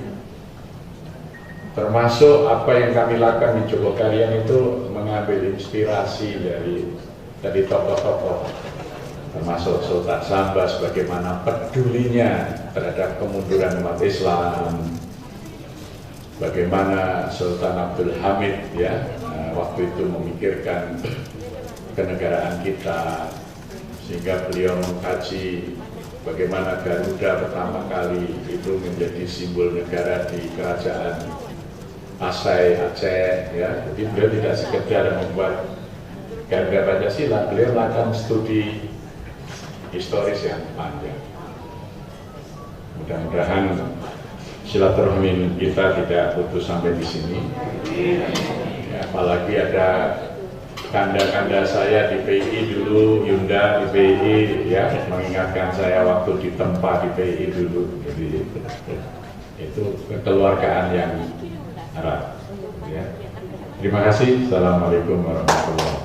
termasuk apa yang kami lakukan di Jogokarian itu mengambil inspirasi dari tokoh-tokoh, termasuk Sultan Sambas, bagaimana pedulinya terhadap kemunduran umat Islam, bagaimana Sultan Abdul Hamid, ya, waktu itu memikirkan kenegaraan kita, sehingga beliau mengkaji bagaimana Garuda pertama kali itu menjadi simbol negara di kerajaan Pasai Aceh, ya. Jadi beliau tidak sekedar membuat Garuda Pancasila, beliau melakukan studi historis yang panjang. Mudah-mudahan silaturahmi kita tidak putus sampai di sini. Ya, apalagi ada kanda-kanda saya di PI dulu, Yunda di PI, ya, mengingatkan saya waktu ditempa di PI dulu. Jadi itu kekeluargaan yang erat, ya. Terima kasih. Assalamualaikum warahmatullahi wabarakatuh.